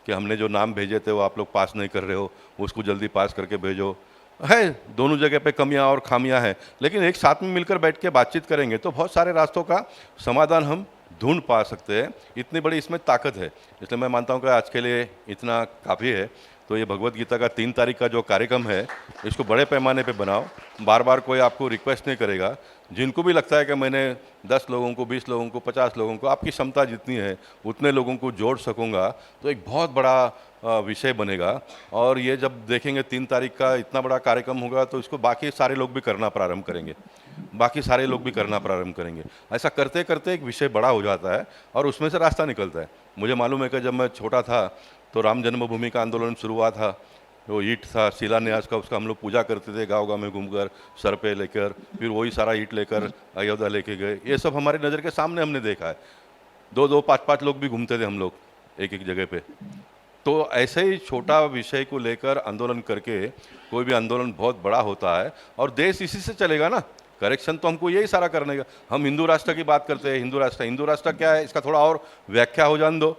कि हमने जो नाम भेजे थे वो आप लोग पास नहीं कर रहे हो, उसको जल्दी पास करके भेजो। है दोनों जगह पे कमियां और खामियां हैं, लेकिन एक साथ में मिलकर बैठ के बातचीत करेंगे तो बहुत सारे रास्तों का समाधान हम ढूंढ पा सकते हैं। इतनी बड़ी इसमें ताकत है, इसलिए मैं मानता हूं कि आज के लिए इतना काफ़ी है। तो ये भगवत गीता का 3 तारीख का जो कार्यक्रम है इसको बड़े पैमाने पे बनाओ, बार बार कोई आपको रिक्वेस्ट नहीं करेगा। जिनको भी लगता है कि मैंने 10 लोगों को, 20 लोगों को, 50 लोगों को, आपकी क्षमता जितनी है उतने लोगों को जोड़ सकूँगा तो एक बहुत बड़ा विषय बनेगा। और ये जब देखेंगे 3 तारीख का इतना बड़ा कार्यक्रम होगा तो इसको बाकी सारे लोग भी करना प्रारंभ करेंगे, बाकी सारे लोग भी करना प्रारंभ करेंगे। ऐसा करते करते एक विषय बड़ा हो जाता है और उसमें से रास्ता निकलता है। मुझे मालूम है कि जब मैं छोटा था तो राम जन्मभूमि का आंदोलन शुरू हुआ था, वो ईंट था शिलान्यास का, उसका हम लोग पूजा करते थे गांव-गांव में घूमकर, सर पे लेकर, फिर वही सारा ईंट लेकर अयोध्या लेके गए। ये सब हमारी नज़र के सामने हमने देखा है। 2-2, 5-5 लोग भी घूमते थे हम लोग एक-एक जगह पे। तो ऐसे ही छोटा विषय को लेकर आंदोलन करके कोई भी आंदोलन बहुत बड़ा होता है और देश इसी से चलेगा ना। करेक्शन तो हमको यही सारा करने का। हम हिंदू राष्ट्र की बात करते हैं, हिंदू राष्ट्र क्या है इसका थोड़ा और व्याख्या हो जान दो।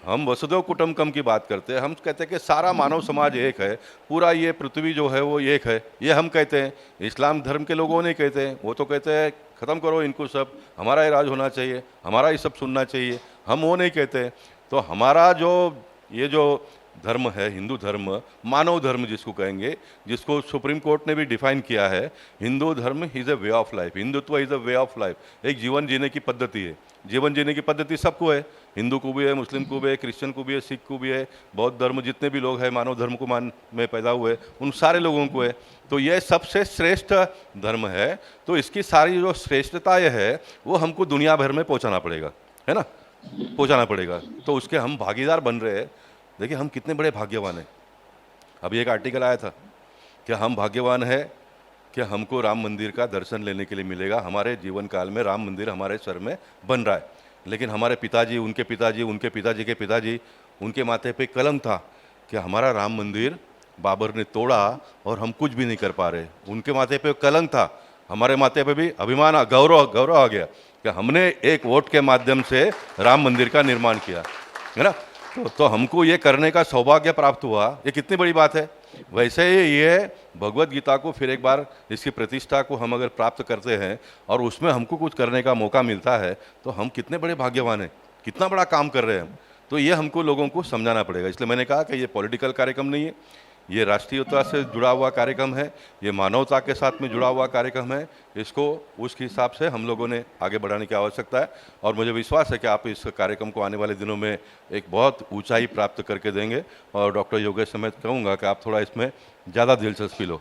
हम वसुधैव कुटुंबकम की बात करते हैं, हम कहते हैं कि सारा मानव समाज एक है, पूरा ये पृथ्वी जो है वो एक है, ये हम कहते हैं। इस्लाम धर्म के लोगों नहीं कहते हैं, वो तो कहते हैं ख़त्म करो इनको सब, हमारा ही राज होना चाहिए, हमारा ही सब सुनना चाहिए। हम वो नहीं कहते। तो हमारा जो ये जो धर्म है, हिंदू धर्म, मानव धर्म जिसको कहेंगे, जिसको सुप्रीम कोर्ट ने भी डिफाइन किया है, हिंदू धर्म is a way of life, Hindutva is a way of life, एक जीवन जीने की पद्धति है। जीवन जीने की पद्धति सबको है, हिंदू को भी है, मुस्लिम को भी है, क्रिश्चियन को भी है, सिख को भी है, बौद्ध धर्म, जितने भी लोग हैं मानव धर्म को मान में पैदा हुए उन सारे लोगों को है। तो ये सबसे श्रेष्ठ धर्म है। तो इसकी सारी जो श्रेष्ठता है वो हमको दुनिया भर में पहुंचाना पड़ेगा, है ना, पहुंचाना पड़ेगा। तो उसके हम भागीदार बन रहे हैं। देखिए हम कितने बड़े भाग्यवान हैं। अभी एक आर्टिकल आया था कि हम भाग्यवान है कि हमको राम मंदिर का दर्शन लेने के लिए मिलेगा। हमारे जीवन काल में राम मंदिर हमारे सर में बन रहा है, लेकिन हमारे पिताजी, उनके पिताजी, उनके पिताजी के पिताजी, उनके माथे पे कलम था कि हमारा राम मंदिर बाबर ने तोड़ा और हम कुछ भी नहीं कर पा रहे। उनके माथे पे कलंक था, हमारे माथे पे भी अभिमान, गौरव आ गया कि हमने एक वोट के माध्यम से राम मंदिर का निर्माण किया, है ना। तो हमको ये करने का सौभाग्य प्राप्त हुआ, ये कितनी बड़ी बात है। वैसे ही ये भगवत गीता को फिर एक बार इसकी प्रतिष्ठा को हम अगर प्राप्त करते हैं और उसमें हमको कुछ करने का मौका मिलता है तो हम कितने बड़े भाग्यवान हैं, कितना बड़ा काम कर रहे हैं हम। तो ये हमको लोगों को समझाना पड़ेगा। इसलिए मैंने कहा कि ये पॉलिटिकल कार्यक्रम नहीं है, ये राष्ट्रीयता से जुड़ा हुआ कार्यक्रम है, ये मानवता के साथ में जुड़ा हुआ कार्यक्रम है। इसको उस हिसाब से हम लोगों ने आगे बढ़ाने की आवश्यकता है और मुझे विश्वास है कि आप इस कार्यक्रम को आने वाले दिनों में एक बहुत ऊंचाई प्राप्त करके देंगे। और डॉक्टर योगेश से मैं कहूँगा कि आप थोड़ा इसमें ज़्यादा दिलचस्पी लो।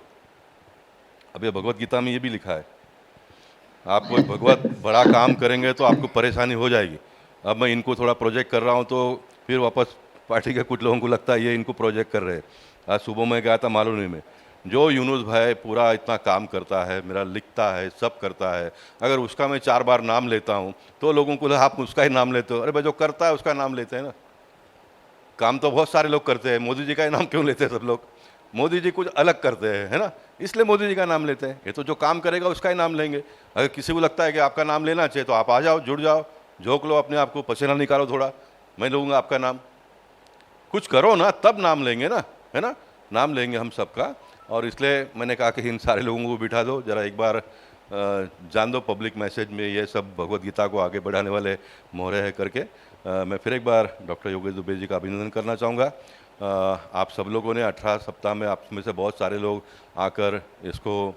अब ये भगवत गीता में ये भी लिखा है, आप कोई भगवत बड़ा काम करेंगे तो आपको परेशानी हो जाएगी। अब मैं इनको थोड़ा प्रोजेक्ट कर रहा हूँ तो फिर वापस पार्टी के कुछ लोगों को लगता है ये इनको प्रोजेक्ट कर रहे हैं। आज सुबह मैं गया था मालूनी में, जो यूनुस भाई पूरा इतना काम करता है, मेरा लिखता है, सब करता है, अगर उसका मैं 4 बार नाम लेता हूँ तो लोगों को आप उसका ही नाम लेते हो। अरे भाई जो करता है उसका नाम लेते हैं ना, काम तो बहुत सारे लोग करते हैं, मोदी जी का ही नाम क्यों लेते हैं सब लोग। मोदी जी कुछ अलग करते हैं, है ना, इसलिए मोदी जी का नाम लेते हैं। ये तो जो काम करेगा उसका ही नाम लेंगे। अगर किसी को लगता है कि आपका नाम लेना चाहिए तो आप आ जाओ, जुड़ जाओ, झोंक लो अपने आप को, पसीना निकालो थोड़ा, मैं लूँगा आपका नाम। कुछ करो ना तब नाम लेंगे ना, है ना, नाम लेंगे हम सबका। और इसलिए मैंने कहा कि इन सारे लोगों को बिठा दो, ज़रा एक बार जान दो पब्लिक मैसेज में ये सब भगवत गीता को आगे बढ़ाने वाले मोहरे है करके। मैं फिर एक बार डॉक्टर योगेश दुबे जी का अभिनंदन करना चाहूँगा। आप सब लोगों ने 18 सप्ताह में, आप में से बहुत सारे लोग आकर इसको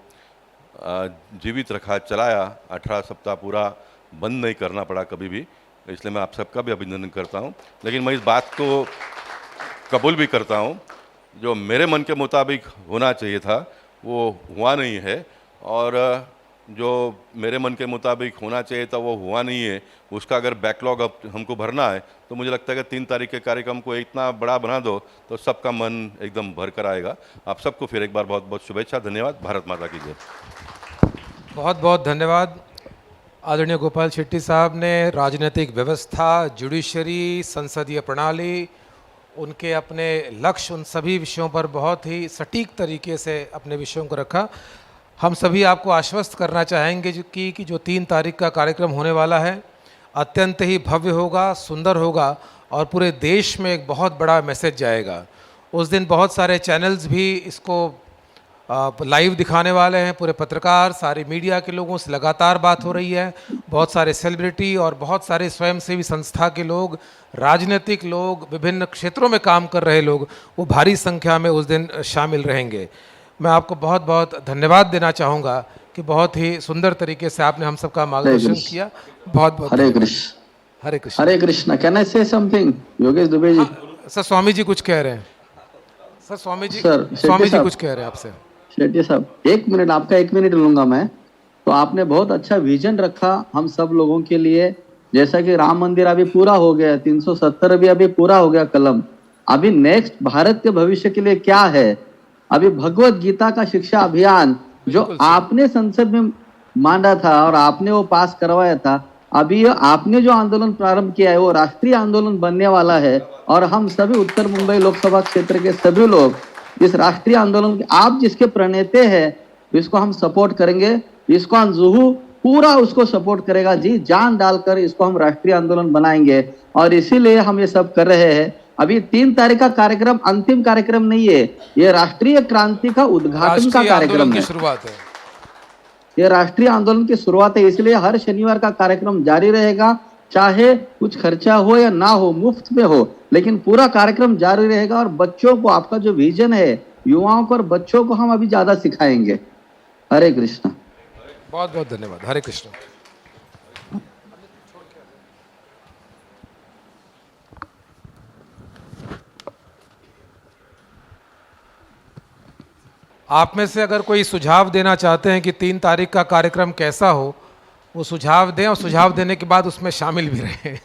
जीवित रखा, चलाया। 18 सप्ताह पूरा बंद नहीं करना पड़ा कभी भी, इसलिए मैं आप सबका भी अभिनंदन करता हूँ। लेकिन मैं इस बात को कबूल भी करता हूँ, जो मेरे मन के मुताबिक होना चाहिए था वो हुआ नहीं है, और जो मेरे मन के मुताबिक होना चाहिए था वो हुआ नहीं है। उसका अगर बैकलॉग अब हमको भरना है तो मुझे लगता है कि 3 तारीख के कार्यक्रम को इतना बड़ा बना दो तो सबका मन एकदम भर कर आएगा। आप सबको फिर एक बार बहुत बहुत शुभेच्छा। धन्यवाद। भारत माता की जय। बहुत बहुत धन्यवाद। आदरणीय गोपाल शेट्टी साहब ने राजनीतिक व्यवस्था, जुडिशरी, संसदीय प्रणाली, उनके अपने लक्ष्य, उन सभी विषयों पर बहुत ही सटीक तरीके से अपने विषयों को रखा। हम सभी आपको आश्वस्त करना चाहेंगे कि जो 3 तारीख का कार्यक्रम होने वाला है अत्यंत ही भव्य होगा, सुंदर होगा और पूरे देश में एक बहुत बड़ा मैसेज जाएगा। उस दिन बहुत सारे चैनल्स भी इसको लाइव दिखाने वाले हैं, पूरे पत्रकार, सारे मीडिया के लोगों से लगातार बात हो रही है। बहुत सारे सेलिब्रिटी और बहुत सारे स्वयंसेवी संस्था के लोग, राजनीतिक लोग, विभिन्न क्षेत्रों में काम कर रहे लोग, वो भारी संख्या में उस दिन शामिल रहेंगे। मैं आपको बहुत बहुत धन्यवाद देना चाहूँगा कि बहुत ही सुंदर तरीके से आपने हम सबका मार्गदर्शन किया। बहुत बहुत Hare Krishna. Hare Krishna. Hare Krishna. Can I say something Yogesh Dubey ji? Sir Swami ji कुछ कह रहे हैं। सर स्वामी जी, सर, स्वामी जी कुछ कह रहे हैं आपसे। शेट्टी साहब 1 मिनट, आपका 1 मिनट लूंगा मैं। तो आपने बहुत अच्छा विजन रखा हम सब लोगों के लिए। जैसा कि राम मंदिर अभी पूरा हो गया, 370 भी अभी पूरा हो गया कलम। अभी नेक्स्ट भारत के भविष्य के लिए क्या है? अभी भगवत गीता का शिक्षा अभियान जो आपने संसद में मांगा था और आपने वो पास करवाया था, अभी आपने जो आंदोलन प्रारंभ किया है वो राष्ट्रीय आंदोलन बनने वाला है। और हम सभी उत्तर मुंबई लोकसभा क्षेत्र के सभी लोग इस राष्ट्रीय आंदोलन के, आप जिसके प्रणेता हैं, इसको हम सपोर्ट करेंगे। इसको जुहू पूरा उसको सपोर्ट करेगा जी, जान डालकर इसको हम राष्ट्रीय आंदोलन बनाएंगे। और इसीलिए हम ये सब कर रहे हैं। अभी 3 तारीख का कार्यक्रम अंतिम कार्यक्रम नहीं है, ये राष्ट्रीय क्रांति का उद्घाटन का कार्यक्रम है, शुरुआत है। ये राष्ट्रीय आंदोलन की शुरुआत है। इसलिए हर शनिवार का कार्यक्रम जारी रहेगा, चाहे कुछ खर्चा हो या ना हो, मुफ्त में हो, लेकिन पूरा कार्यक्रम जारी रहेगा और बच्चों को आपका जो विजन है, युवाओं को और बच्चों को हम अभी ज्यादा सिखाएंगे। हरे कृष्ण। बहुत बहुत धन्यवाद। हरे कृष्ण। आप में से अगर कोई सुझाव देना चाहते हैं कि 3 तारीख का कार्यक्रम कैसा हो, वो सुझाव दें और सुझाव देने के बाद उसमें शामिल भी रहें।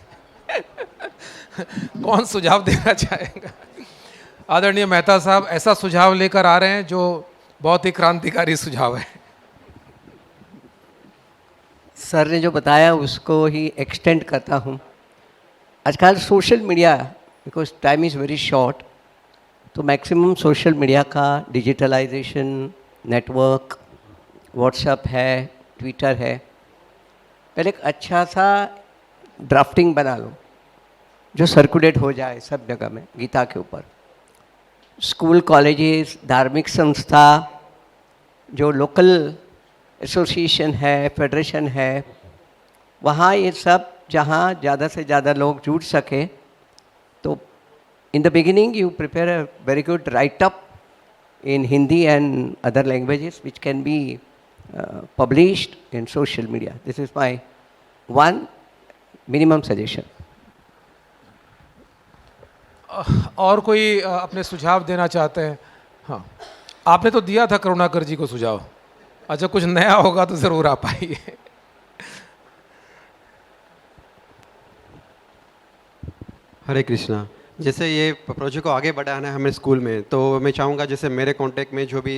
कौन सुझाव देना चाहेगा? आदरणीय मेहता साहब ऐसा सुझाव लेकर आ रहे हैं जो बहुत ही क्रांतिकारी सुझाव है। सर ने जो बताया उसको ही एक्सटेंड करता हूँ। आजकल social media, because time is very short, तो मैक्सिमम सोशल मीडिया का डिजिटलाइजेशन, नेटवर्क, व्हाट्सएप है, ट्विटर है, पहले एक अच्छा सा ड्राफ्टिंग बना लो जो सर्कुलेट हो जाए सब जगह में गीता के ऊपर। स्कूल, कॉलेजेस, धार्मिक संस्था, जो लोकल एसोसिएशन है, फेडरेशन है, वहाँ ये सब जहाँ ज़्यादा से ज़्यादा लोग जुड़ सके, तो in the beginning you prepare a very good write-up in Hindi and other languages which can be published in social media. This is my one minimum suggestion. और कोई अपने सुझाव देना चाहते हैं? हाँ, आपने तो दिया था करुणाकर जी को सुझाव। अच्छा, कुछ नया होगा तो ज़रूर आप आइए। हरे कृष्णा। जैसे ये प्रोजेक्ट को आगे बढ़ाना है हमें स्कूल में, तो मैं चाहूँगा जैसे मेरे कांटेक्ट में जो भी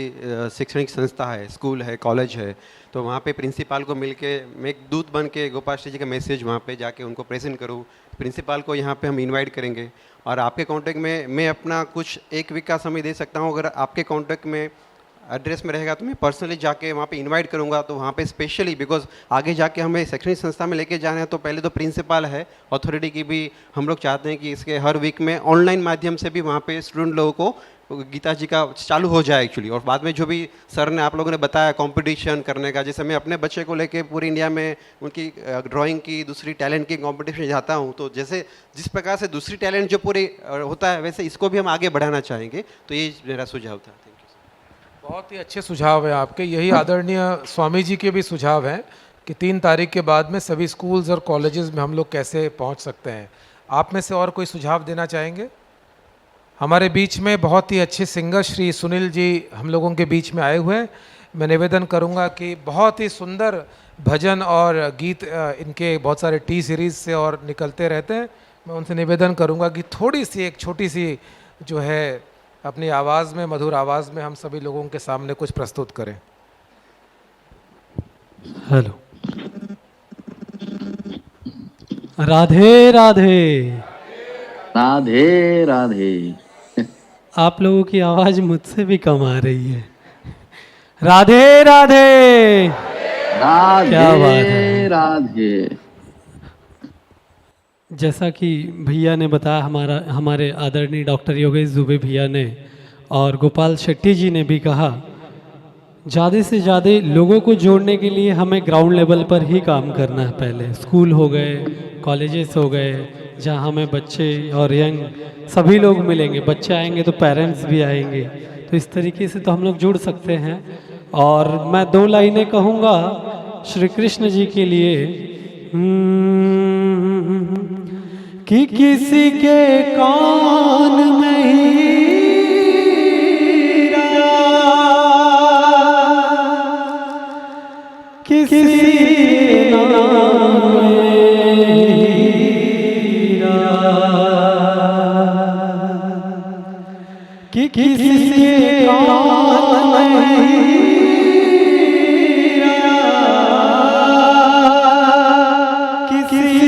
शैक्षणिक संस्था है, स्कूल है, कॉलेज है, तो वहाँ पे प्रिंसिपल को मिलके मैं एक दूत बन के गोपाल जी का मैसेज वहाँ पे जाके उनको प्रेजेंट करूँ। प्रिंसिपल को यहाँ पे हम इनवाइट करेंगे और आपके कांटेक्ट में मैं अपना कुछ 1 वीक का समय दे सकता हूँ। अगर आपके कांटेक्ट में एड्रेस में रहेगा तो मैं पर्सनली जाके वहाँ पे इनवाइट करूँगा। तो वहाँ पे स्पेशली बिकॉज आगे जाके हमें शैक्षणिक संस्था में लेके जाना है, तो पहले तो प्रिंसिपल है, अथॉरिटी की भी हम लोग चाहते हैं कि इसके हर वीक में ऑनलाइन माध्यम से भी वहाँ पे स्टूडेंट लोगों को गीता जी का चालू हो जाए एक्चुअली। और बाद में जो भी सर ने आप लोगों ने बताया कंपटीशन करने का, जैसे मैं अपने बच्चे को लेके पूरी इंडिया में उनकी ड्राइंग की, दूसरी टैलेंट की कंपटीशन जाता हूँ, तो जैसे जिस प्रकार से दूसरी टैलेंट जो पूरी होता है वैसे इसको भी हम आगे बढ़ाना चाहेंगे। तो ये मेरा सुझाव था। बहुत ही अच्छे सुझाव हैं आपके। यही आदरणीय स्वामी जी के भी सुझाव हैं कि 3 तारीख के बाद में सभी स्कूल्स और कॉलेजेस में हम लोग कैसे पहुंच सकते हैं। आप में से और कोई सुझाव देना चाहेंगे? हमारे बीच में बहुत ही अच्छे सिंगर श्री सुनील जी हम लोगों के बीच में आए हुए हैं। मैं निवेदन करूंगा कि बहुत ही सुंदर भजन और गीत इनके बहुत सारे टी सीरीज़ से और निकलते रहते हैं। मैं उनसे निवेदन करूंगा कि थोड़ी सी एक छोटी सी जो है अपनी आवाज़ में, मधुर आवाज़ में हम सभी लोगों के सामने कुछ प्रस्तुत करें। हेलो। राधे राधे। राधे राधे। आप लोगों की आवाज़ मुझसे भी कम आ रही है। राधे राधे। क्या बात है। राधे राधे। जैसा कि भैया ने बताया, हमारे आदरणीय डॉक्टर योगेश दुबे भैया ने और गोपाल शेट्टी जी ने भी कहा, ज़्यादा से ज़्यादा लोगों को जोड़ने के लिए हमें ग्राउंड लेवल पर ही काम करना है। पहले स्कूल हो गए, कॉलेजेस हो गए, जहाँ हमें बच्चे और यंग सभी लोग मिलेंगे। बच्चे आएंगे तो पेरेंट्स भी आएंगे, तो इस तरीके से तो हम लोग जुड़ सकते हैं। और मैं 2 लाइनें कहूँगा श्री कृष्ण जी के लिए कि किसी के कान में हीरा, किसी नाम में हीरा, कि किसी के कान में हीरा, किसी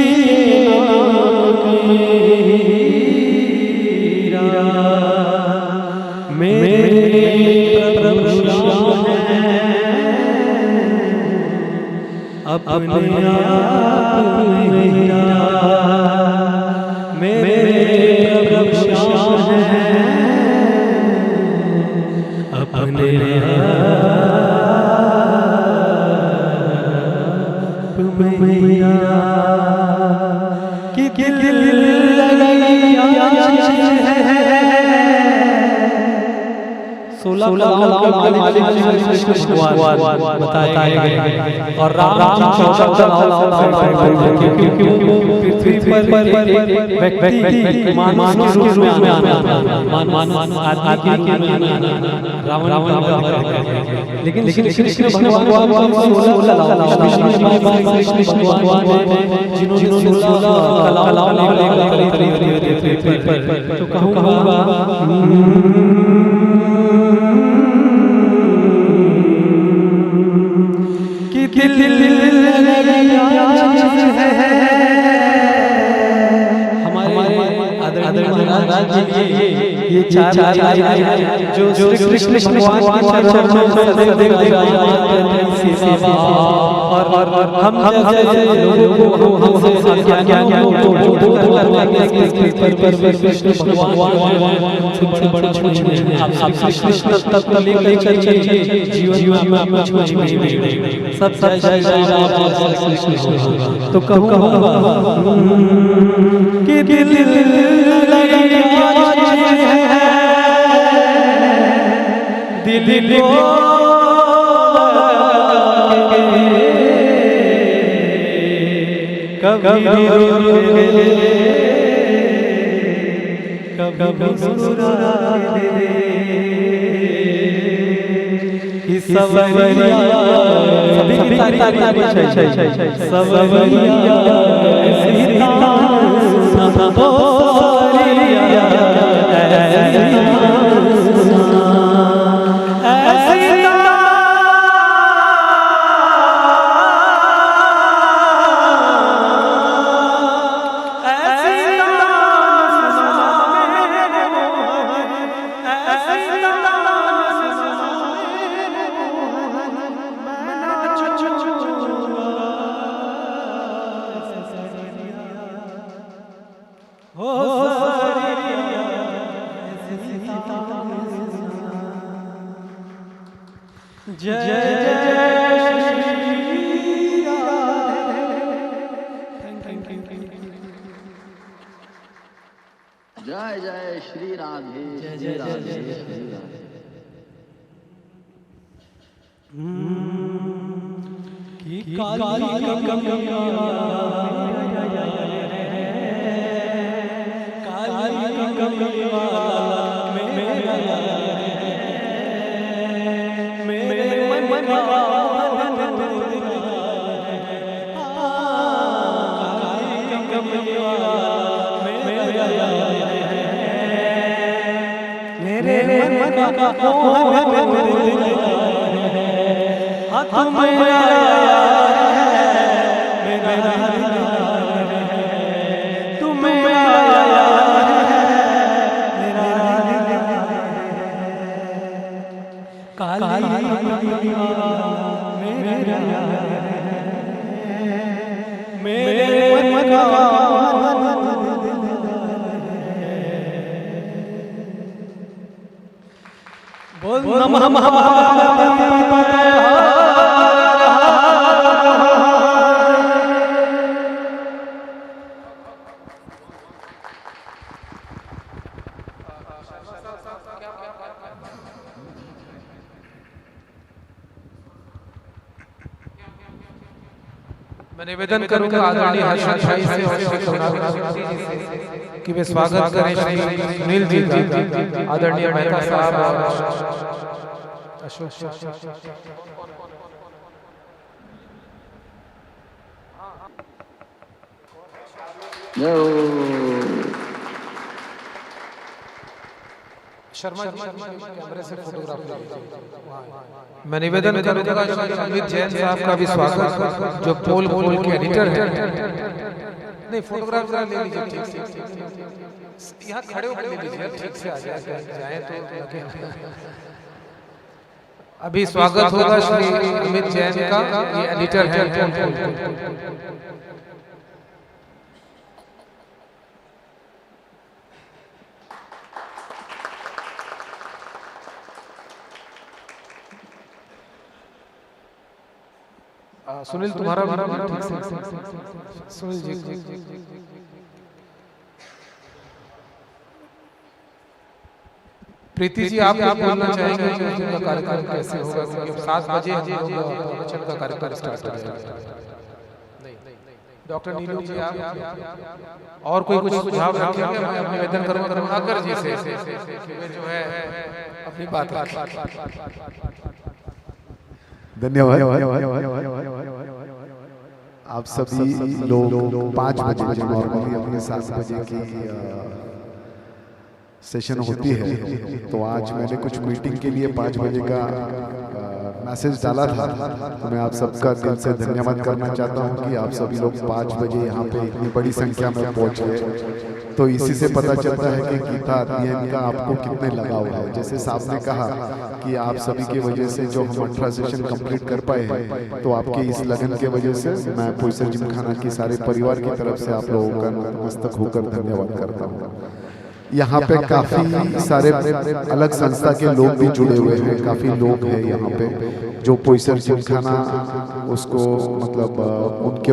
अपने आप मेरा, मेरे प्रभु श्याम है अपने आप मेरा, कि दिल लगा 16 कलाओं के मालिक श्री कृष्ण भगवान बताए गए और राम 14 कलाओं से पृथ्वी पर एक व्यक्ति मानव रूप में आना आदमी के रूप में आना रावण का वध करके लेकिन श्री कृष्ण भगवान 16 कलाओं श्री कृष्ण भगवान जिन्होंने 16 कलाओं लेकर पृथ्वी पर तो कहूँगा कि दिल हमारे आदरणीय महाराज जी ये चार लाइनें जो श्री कृष्ण भगवान के चरणों में देव सेवा और हम जैसे लोगों को हमसे अज्ञानियों को दूर करने के पर कृष्ण भगवान से बड़े छोटे आप कृष्ण तत्व लेकर चलिए जीवन में आप कुछ नहीं देंगे सब जय जय राम कृष्ण तो कहूँगा कि दिल दिल को कभी मुस्कुरा दे कि सवरिया सवरिया जय जय श्री राधे जय राधे श्री राधे। मैं निवेदन करूंगा आदरणीय हर्षद भाई से कि वे स्वागत करें श्री सुनील जी आदरणीय मेहता साहब और अशोक शर्मा जी कैमरे से फोटोग्राफ मैं निवेदन करूंगा अमित जैन साहब का भी स्वागत जो पोल के एडिटर हैं। नहीं फोटोग्राफ ले लीजिए ठीक से यहाँ खड़े होकर ले लीजिए ठीक से आ जाए तो अभी स्वागत होगा श्री अमित जैन का, ये एडिटर है। सुनील तुम्हारा सुनील जी प्रीति जी आप बोलना चाहेंगे कि उस दिन का कार्यक्रम कैसे होगा, क्योंकि अब 7 बजे हम लोग प्रवचन का कार्यक्रम स्टार्ट हो जाएगा। डॉक्टर नीलू जी आप और कोई कुछ सुझाव रखेंगे? मैं निवेदन करूंगा करुणाकर जी से कि वे जो है अपनी बात धन्यवाद। आप सभी लोग 5 बजे जो नॉर्मली अपने 7 बजे की सेशन होती है, तो आज मैंने कुछ मीटिंग के लिए 5 बजे का मैसेज डाला था। तो मैं आप सबका दिल से धन्यवाद करना चाहता हूं कि आप सभी लोग 5 बजे यहाँ पे इतनी बड़ी संख्या में पहुँच गए। तो इसी से पता चलता है कि गीता अध्ययन का आपको कितने लगाव है। जैसे साहब ने कहा कि आप सभी की वजह से जो हम 18 सेशन कंप्लीट कर पाए हैं, तो आपके इस लगन के वजह से मैं प्रोफेसर जिमखाना की सारे परिवार की तरफ से आप लोगों का नतमस्तक होकर धन्यवाद करता हूँ। यहाँ पे काफी सारे अलग संस्था के लोग भी जुड़े हुए हैं, काफी लोग हैं यहाँ पे जो प्रोफेसर जिमखाना उसको मतलब उनके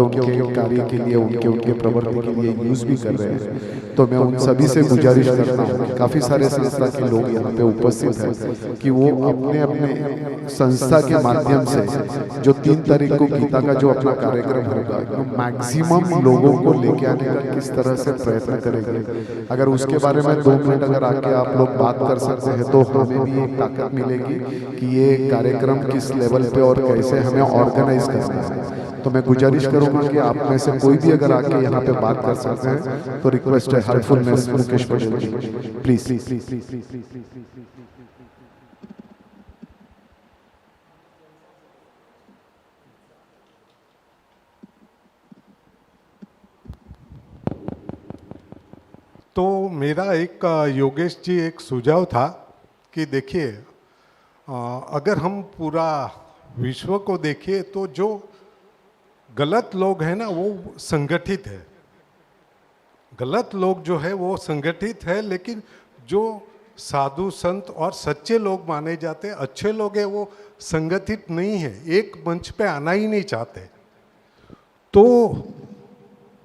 कार्य के लिए, उनके प्रवृत्ति के लिए यूज भी कर रहे हैं। तो मैं उन सभी से गुजारिश करता हूँ, काफी सारे संस्था के लोग यहाँ पे उपस्थित हैं, कि वो अपने अपने संस्था के माध्यम से जो 3 तारीख को गीता का जो अपना कार्यक्रम होगा, मैक्सिमम लोगों को लेके आने का किस तरह से प्रयत्न करेंगे। अगर उसके बारे में 2 मिनट अगर आके आप लोग बात कर सकते हैं, तो हमें भी एक ताकत मिलेगी कि ये कार्यक्रम किस लेवल पे और कैसे हमें ऑर्गेनाइज करना है। तो मैं गुजारिश करूंगा कि आप में से कोई भी अगर आके यहाँ पे बात कर सकते हैं, तो रिक्वेस्ट है हार्टफुलनेस मुकेश पटेल जी, प्लीज। तो मेरा एक योगेश जी एक सुझाव था कि देखिए, अगर हम पूरा विश्व को देखिए तो जो गलत लोग हैं ना वो संगठित है, गलत लोग जो है वो संगठित है, लेकिन जो साधु संत और सच्चे लोग माने जाते हैं, अच्छे लोग हैं, वो संगठित नहीं है, एक मंच पे आना ही नहीं चाहते। तो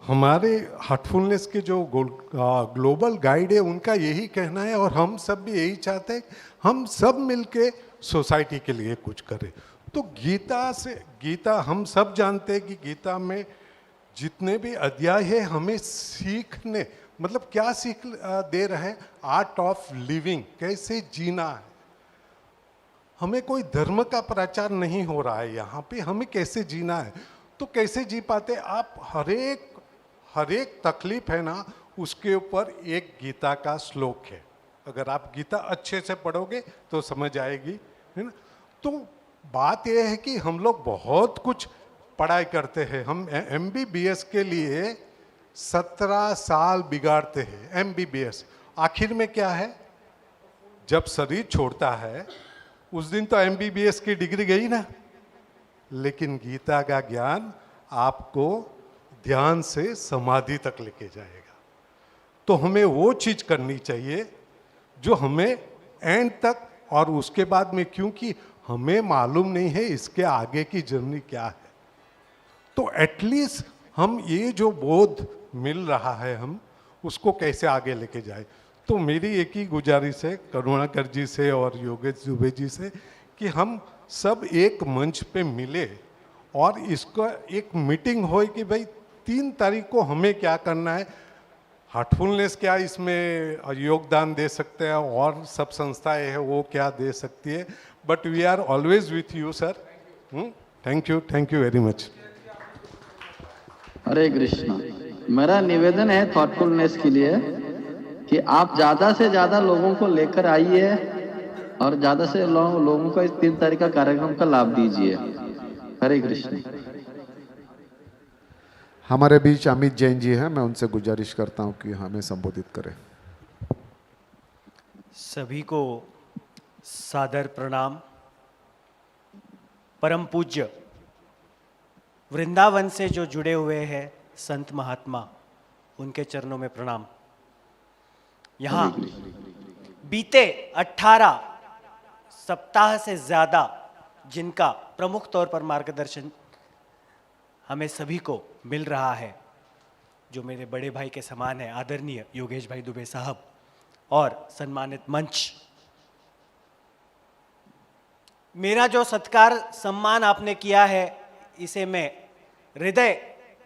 हमारे हार्टफुलनेस के जो ग्लोबल गाइड है उनका यही कहना है, और हम सब भी यही चाहते हैं, हम सब मिलके सोसाइटी के लिए कुछ करें। तो गीता हम सब जानते हैं कि गीता में जितने भी अध्याय है हमें सीखने, मतलब क्या सीख दे रहे हैं, आर्ट ऑफ लिविंग, कैसे जीना है। हमें कोई धर्म का प्रचार नहीं हो रहा है यहाँ पे, हमें कैसे जीना है। तो कैसे जी पाते आप, हर एक तकलीफ है ना, उसके ऊपर एक गीता का श्लोक है। अगर आप गीता अच्छे से पढ़ोगे तो समझ आएगी, है ना। तो बात यह है कि हम लोग बहुत कुछ पढ़ाई करते हैं, हम MBBS के लिए 17 साल बिगाड़ते हैं। MBBS आखिर में क्या है, जब शरीर छोड़ता है उस दिन तो MBBS की डिग्री गई ना, लेकिन गीता का ज्ञान आपको ध्यान से समाधि तक लेके जाएगा। तो हमें वो चीज करनी चाहिए जो हमें एंड तक, और उसके बाद में, क्योंकि हमें मालूम नहीं है इसके आगे की जर्नी क्या है, तो एटलीस्ट हम ये जो बोध मिल रहा है हम उसको कैसे आगे लेके जाए। तो मेरी एक ही गुजारिश है करुणाकर जी से और योगेश दुबे जी से कि हम सब एक मंच पे मिले और इसका एक मीटिंग हो कि भाई 3 तारीख को हमें क्या करना है, हार्टफुलनेस क्या इसमें योगदान दे सकते हैं और सब संस्थाएं हैं वो क्या दे सकती है, but we are always with you sir. Thank you very much. Hare Krishna. मेरा निवेदन है थॉटफुलनेस के लिए कि आप ज्यादा से ज्यादा लोगों को लेकर आइए और ज्यादा से लोगों को इस 3 तारीख का कार्यक्रम का लाभ दीजिए। हरे कृष्ण। हमारे बीच अमित जैन जी हैं, मैं उनसे गुजारिश करता हूं कि हमें संबोधित करें। सभी को सादर प्रणाम। परम पूज्य वृंदावन से जो जुड़े हुए हैं संत महात्मा, उनके चरणों में प्रणाम। यहाँ बीते 18 सप्ताह से ज़्यादा जिनका प्रमुख तौर पर मार्गदर्शन हमें सभी को मिल रहा है, जो मेरे बड़े भाई के समान है, आदरणीय योगेश भाई दुबे साहब, और सम्मानित मंच मेरा जो सत्कार सम्मान आपने किया है इसे मैं हृदय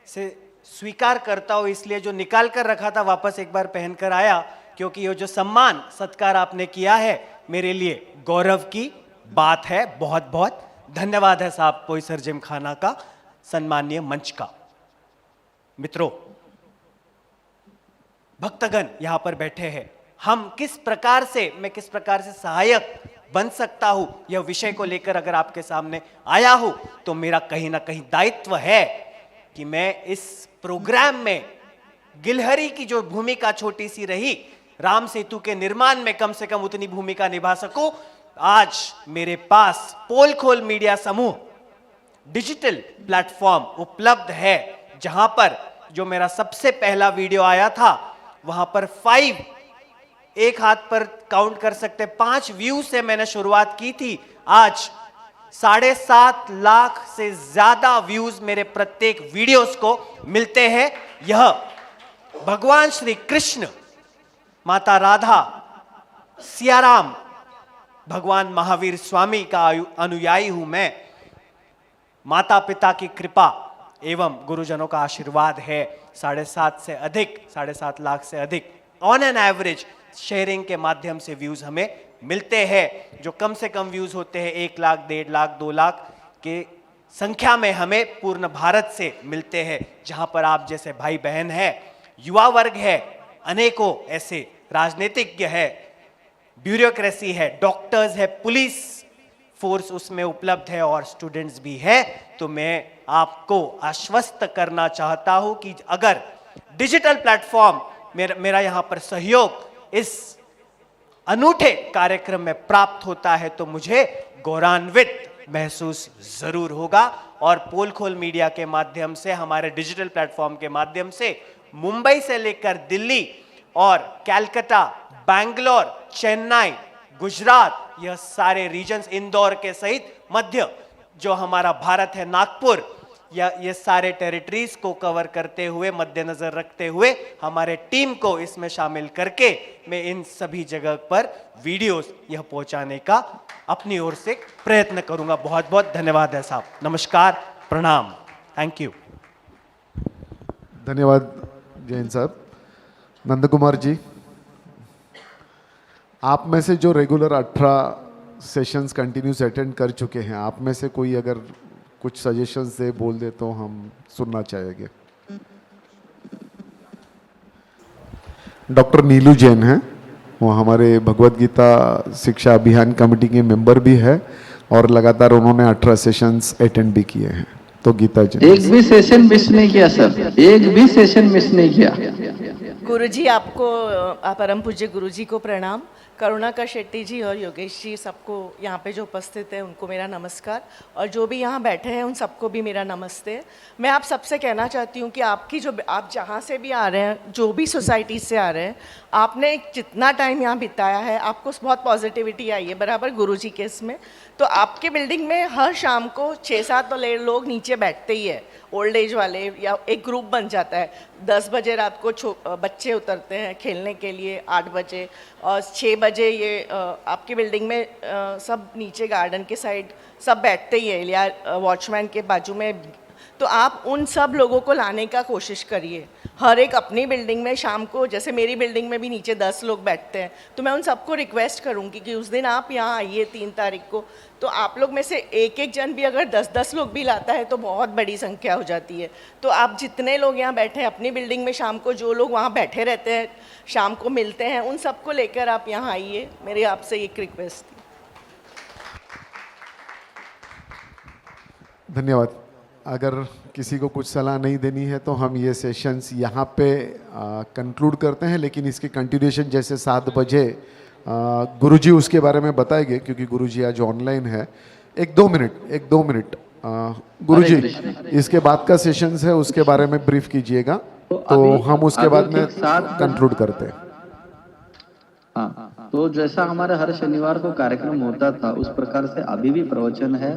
से स्वीकार करता हूँ, इसलिए जो निकाल कर रखा था वापस एक बार पहनकर आया, क्योंकि ये जो सम्मान सत्कार आपने किया है मेरे लिए गौरव की बात है। बहुत बहुत धन्यवाद है साहब पोईसर जिमखाना का, सम्मानीय मंच का। मित्रों, भक्तगण यहाँ पर बैठे हैं, मैं किस प्रकार से सहायक बन सकता हूं, यह विषय को लेकर अगर आपके सामने आया हूं तो मेरा कहीं ना कहीं दायित्व है कि मैं इस प्रोग्राम में गिलहरी की जो भूमिका छोटी सी रही, राम सेतु के निर्माण में कम से कम उतनी भूमिका निभा सकूं। आज मेरे पास पोल खोल मीडिया समूह डिजिटल प्लेटफॉर्म उपलब्ध है, जहां पर जो मेरा सबसे पहला वीडियो आया था वहां पर 5, एक हाथ पर काउंट कर सकते 5 व्यूज से मैंने शुरुआत की थी। आज 7.5 लाख से ज्यादा व्यूज मेरे प्रत्येक वीडियोस को मिलते हैं। यह भगवान श्री कृष्ण, माता राधा, सियाराम, भगवान महावीर स्वामी का अनुयायी हूं मैं। माता पिता की कृपा एवं गुरुजनों का आशीर्वाद है। 7.5 लाख से अधिक ऑन एन एवरेज शेयरिंग के माध्यम से व्यूज हमें मिलते हैं। जो कम से कम व्यूज होते हैं 1 लाख, 1.5 लाख, 2 लाख के संख्या में हमें पूर्ण भारत से मिलते हैं, जहां पर आप जैसे भाई बहन है, युवा वर्ग है, अनेकों ऐसे राजनीतिज्ञ है, ब्यूरोक्रेसी है, डॉक्टर्स है, पुलिस फोर्स उसमें उपलब्ध है और स्टूडेंट्स भी है। तो मैं आपको आश्वस्त करना चाहता हूं कि अगर डिजिटल प्लेटफॉर्म मेरा यहां पर सहयोग इस अनूठे कार्यक्रम में प्राप्त होता है तो मुझे गौरवान्वित महसूस जरूर होगा। और पोल खोल मीडिया के माध्यम से, हमारे डिजिटल प्लेटफॉर्म के माध्यम से मुंबई से लेकर दिल्ली और कलकत्ता, बैंगलोर, चेन्नई, गुजरात, यह सारे रीजन्स, इंदौर के सहित मध्य जो हमारा भारत है, नागपुर, या ये सारे टेरिटरीज को कवर करते हुए, मद्देनजर रखते हुए हमारे टीम को इसमें शामिल करके मैं इन सभी जगह पर वीडियोस यह पहुंचाने का अपनी ओर से प्रयत्न करूंगा। बहुत बहुत धन्यवाद है साहब। नमस्कार, प्रणाम, थैंक यू। धन्यवाद जैन साहब। नंद कुमार जी, आप में से जो रेगुलर 18 सेशंस कंटिन्यूस अटेंड कर चुके हैं, आप में से कोई अगर कुछ सजेशन से बोल दे तो हम सुनना चाहेंगे। डॉक्टर नीलू जैन हैं, वो हमारे भगवत गीता शिक्षा अभियान कमेटी के मेंबर भी है और लगातार उन्होंने 18 सेशंस अटेंड भी किए हैं। तो गीता जी, एक भी सेशन मिस नहीं किया सर, एक भी सेशन मिस नहीं किया। गुरुजी, आपको परम पूज्य गुरुजी को प्रणाम। करुणाकर शेट्टी जी और योगेश जी, सबको यहाँ पे जो उपस्थित है उनको मेरा नमस्कार, और जो भी यहाँ बैठे हैं उन सबको भी मेरा नमस्ते। मैं आप सबसे कहना चाहती हूँ कि आपकी जो, आप जहाँ से भी आ रहे हैं, जो भी सोसाइटी से आ रहे हैं, आपने जितना टाइम यहाँ बिताया है, आपको बहुत पॉजिटिविटी आई है, बराबर गुरुजी के इसमें। तो आपके बिल्डिंग में हर शाम को 6-7 लोग नीचे बैठते ही है, ओल्ड एज वाले, या एक ग्रुप बन जाता है। 10 बजे रात को बच्चे उतरते हैं खेलने के लिए, 8 बजे, और 6 बजे ये आपकी बिल्डिंग में सब नीचे गार्डन के साइड सब बैठते ही है, या वॉचमैन के बाजू में। तो आप उन सब लोगों को लाने का कोशिश करिए। हर एक अपनी बिल्डिंग में शाम को, जैसे मेरी बिल्डिंग में भी नीचे 10 लोग बैठते हैं, तो मैं उन सबको रिक्वेस्ट करूंगी कि उस दिन आप यहाँ आइए 3 तारीख को। तो आप लोग में से एक जन भी अगर 10-10 लोग भी लाता है तो बहुत बड़ी संख्या हो जाती है। तो आप जितने लोग यहाँ बैठे हैं अपनी बिल्डिंग में, शाम को जो लोग वहाँ बैठे रहते हैं, शाम को मिलते हैं, उन सबको लेकर आप यहाँ आइए। मेरी आपसे एक रिक्वेस्ट थी। धन्यवाद। अगर किसी को कुछ सलाह नहीं देनी है तो हम ये सेशंस यहाँ पे कंक्लूड करते हैं, लेकिन इसकी कंटिन्यूएशन जैसे 7 बजे गुरुजी उसके बारे में बताएंगे, क्योंकि गुरुजी आज ऑनलाइन है। 1-2 मिनट गुरुजी, इसके बाद का सेशंस है उसके बारे में ब्रीफ कीजिएगा, तो हम उसके बाद में कंक्लूड करते हैं। हाँ, तो जैसा हमारे हर शनिवार को कार्यक्रम होता था, उस प्रकार से अभी भी प्रवचन है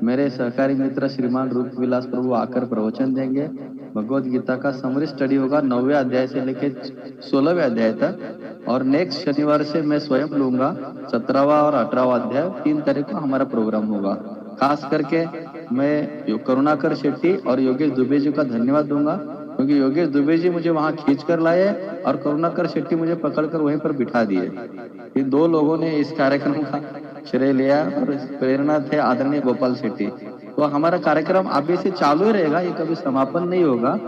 मेरे सहकारी मित्र श्रीमान रूप विलास प्रभु आकर प्रवचन देंगे। भगवत गीता का समरी स्टडी होगा 9वें अध्याय से लेकर 16वें अध्याय तक, और नेक्स्ट शनिवार से मैं स्वयं लूंगा 17वां और 18वां अध्याय। 3 तारीख को हमारा प्रोग्राम होगा। खास करके मैं करुणाकर शेट्टी और योगेश दुबे जी का धन्यवाद दूंगा, क्योंकि योगेश दुबे जी मुझे वहां खींच कर लाए और करुणाकर शेट्टी मुझे पकड़कर वहीं पर बिठा दिए। ये 2 लोगों ने इस कार्यक्रम का श्रेय लिया और प्रेरणा थे आदरणीय गोपाल शेट्टी। तो हमारा कार्यक्रम अभी से चालू ही रहेगा, ये कभी समापन नहीं होगा।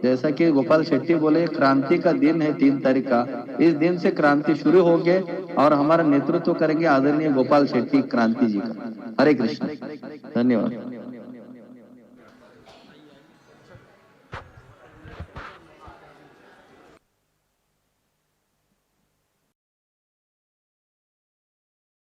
जैसा कि गोपाल शेट्टी बोले, क्रांति का दिन है 3 तारीख का। इस दिन से क्रांति शुरू होगी और हमारा नेतृत्व करेंगे आदरणीय गोपाल शेट्टी क्रांति जी का। हरे कृष्ण, धन्यवाद।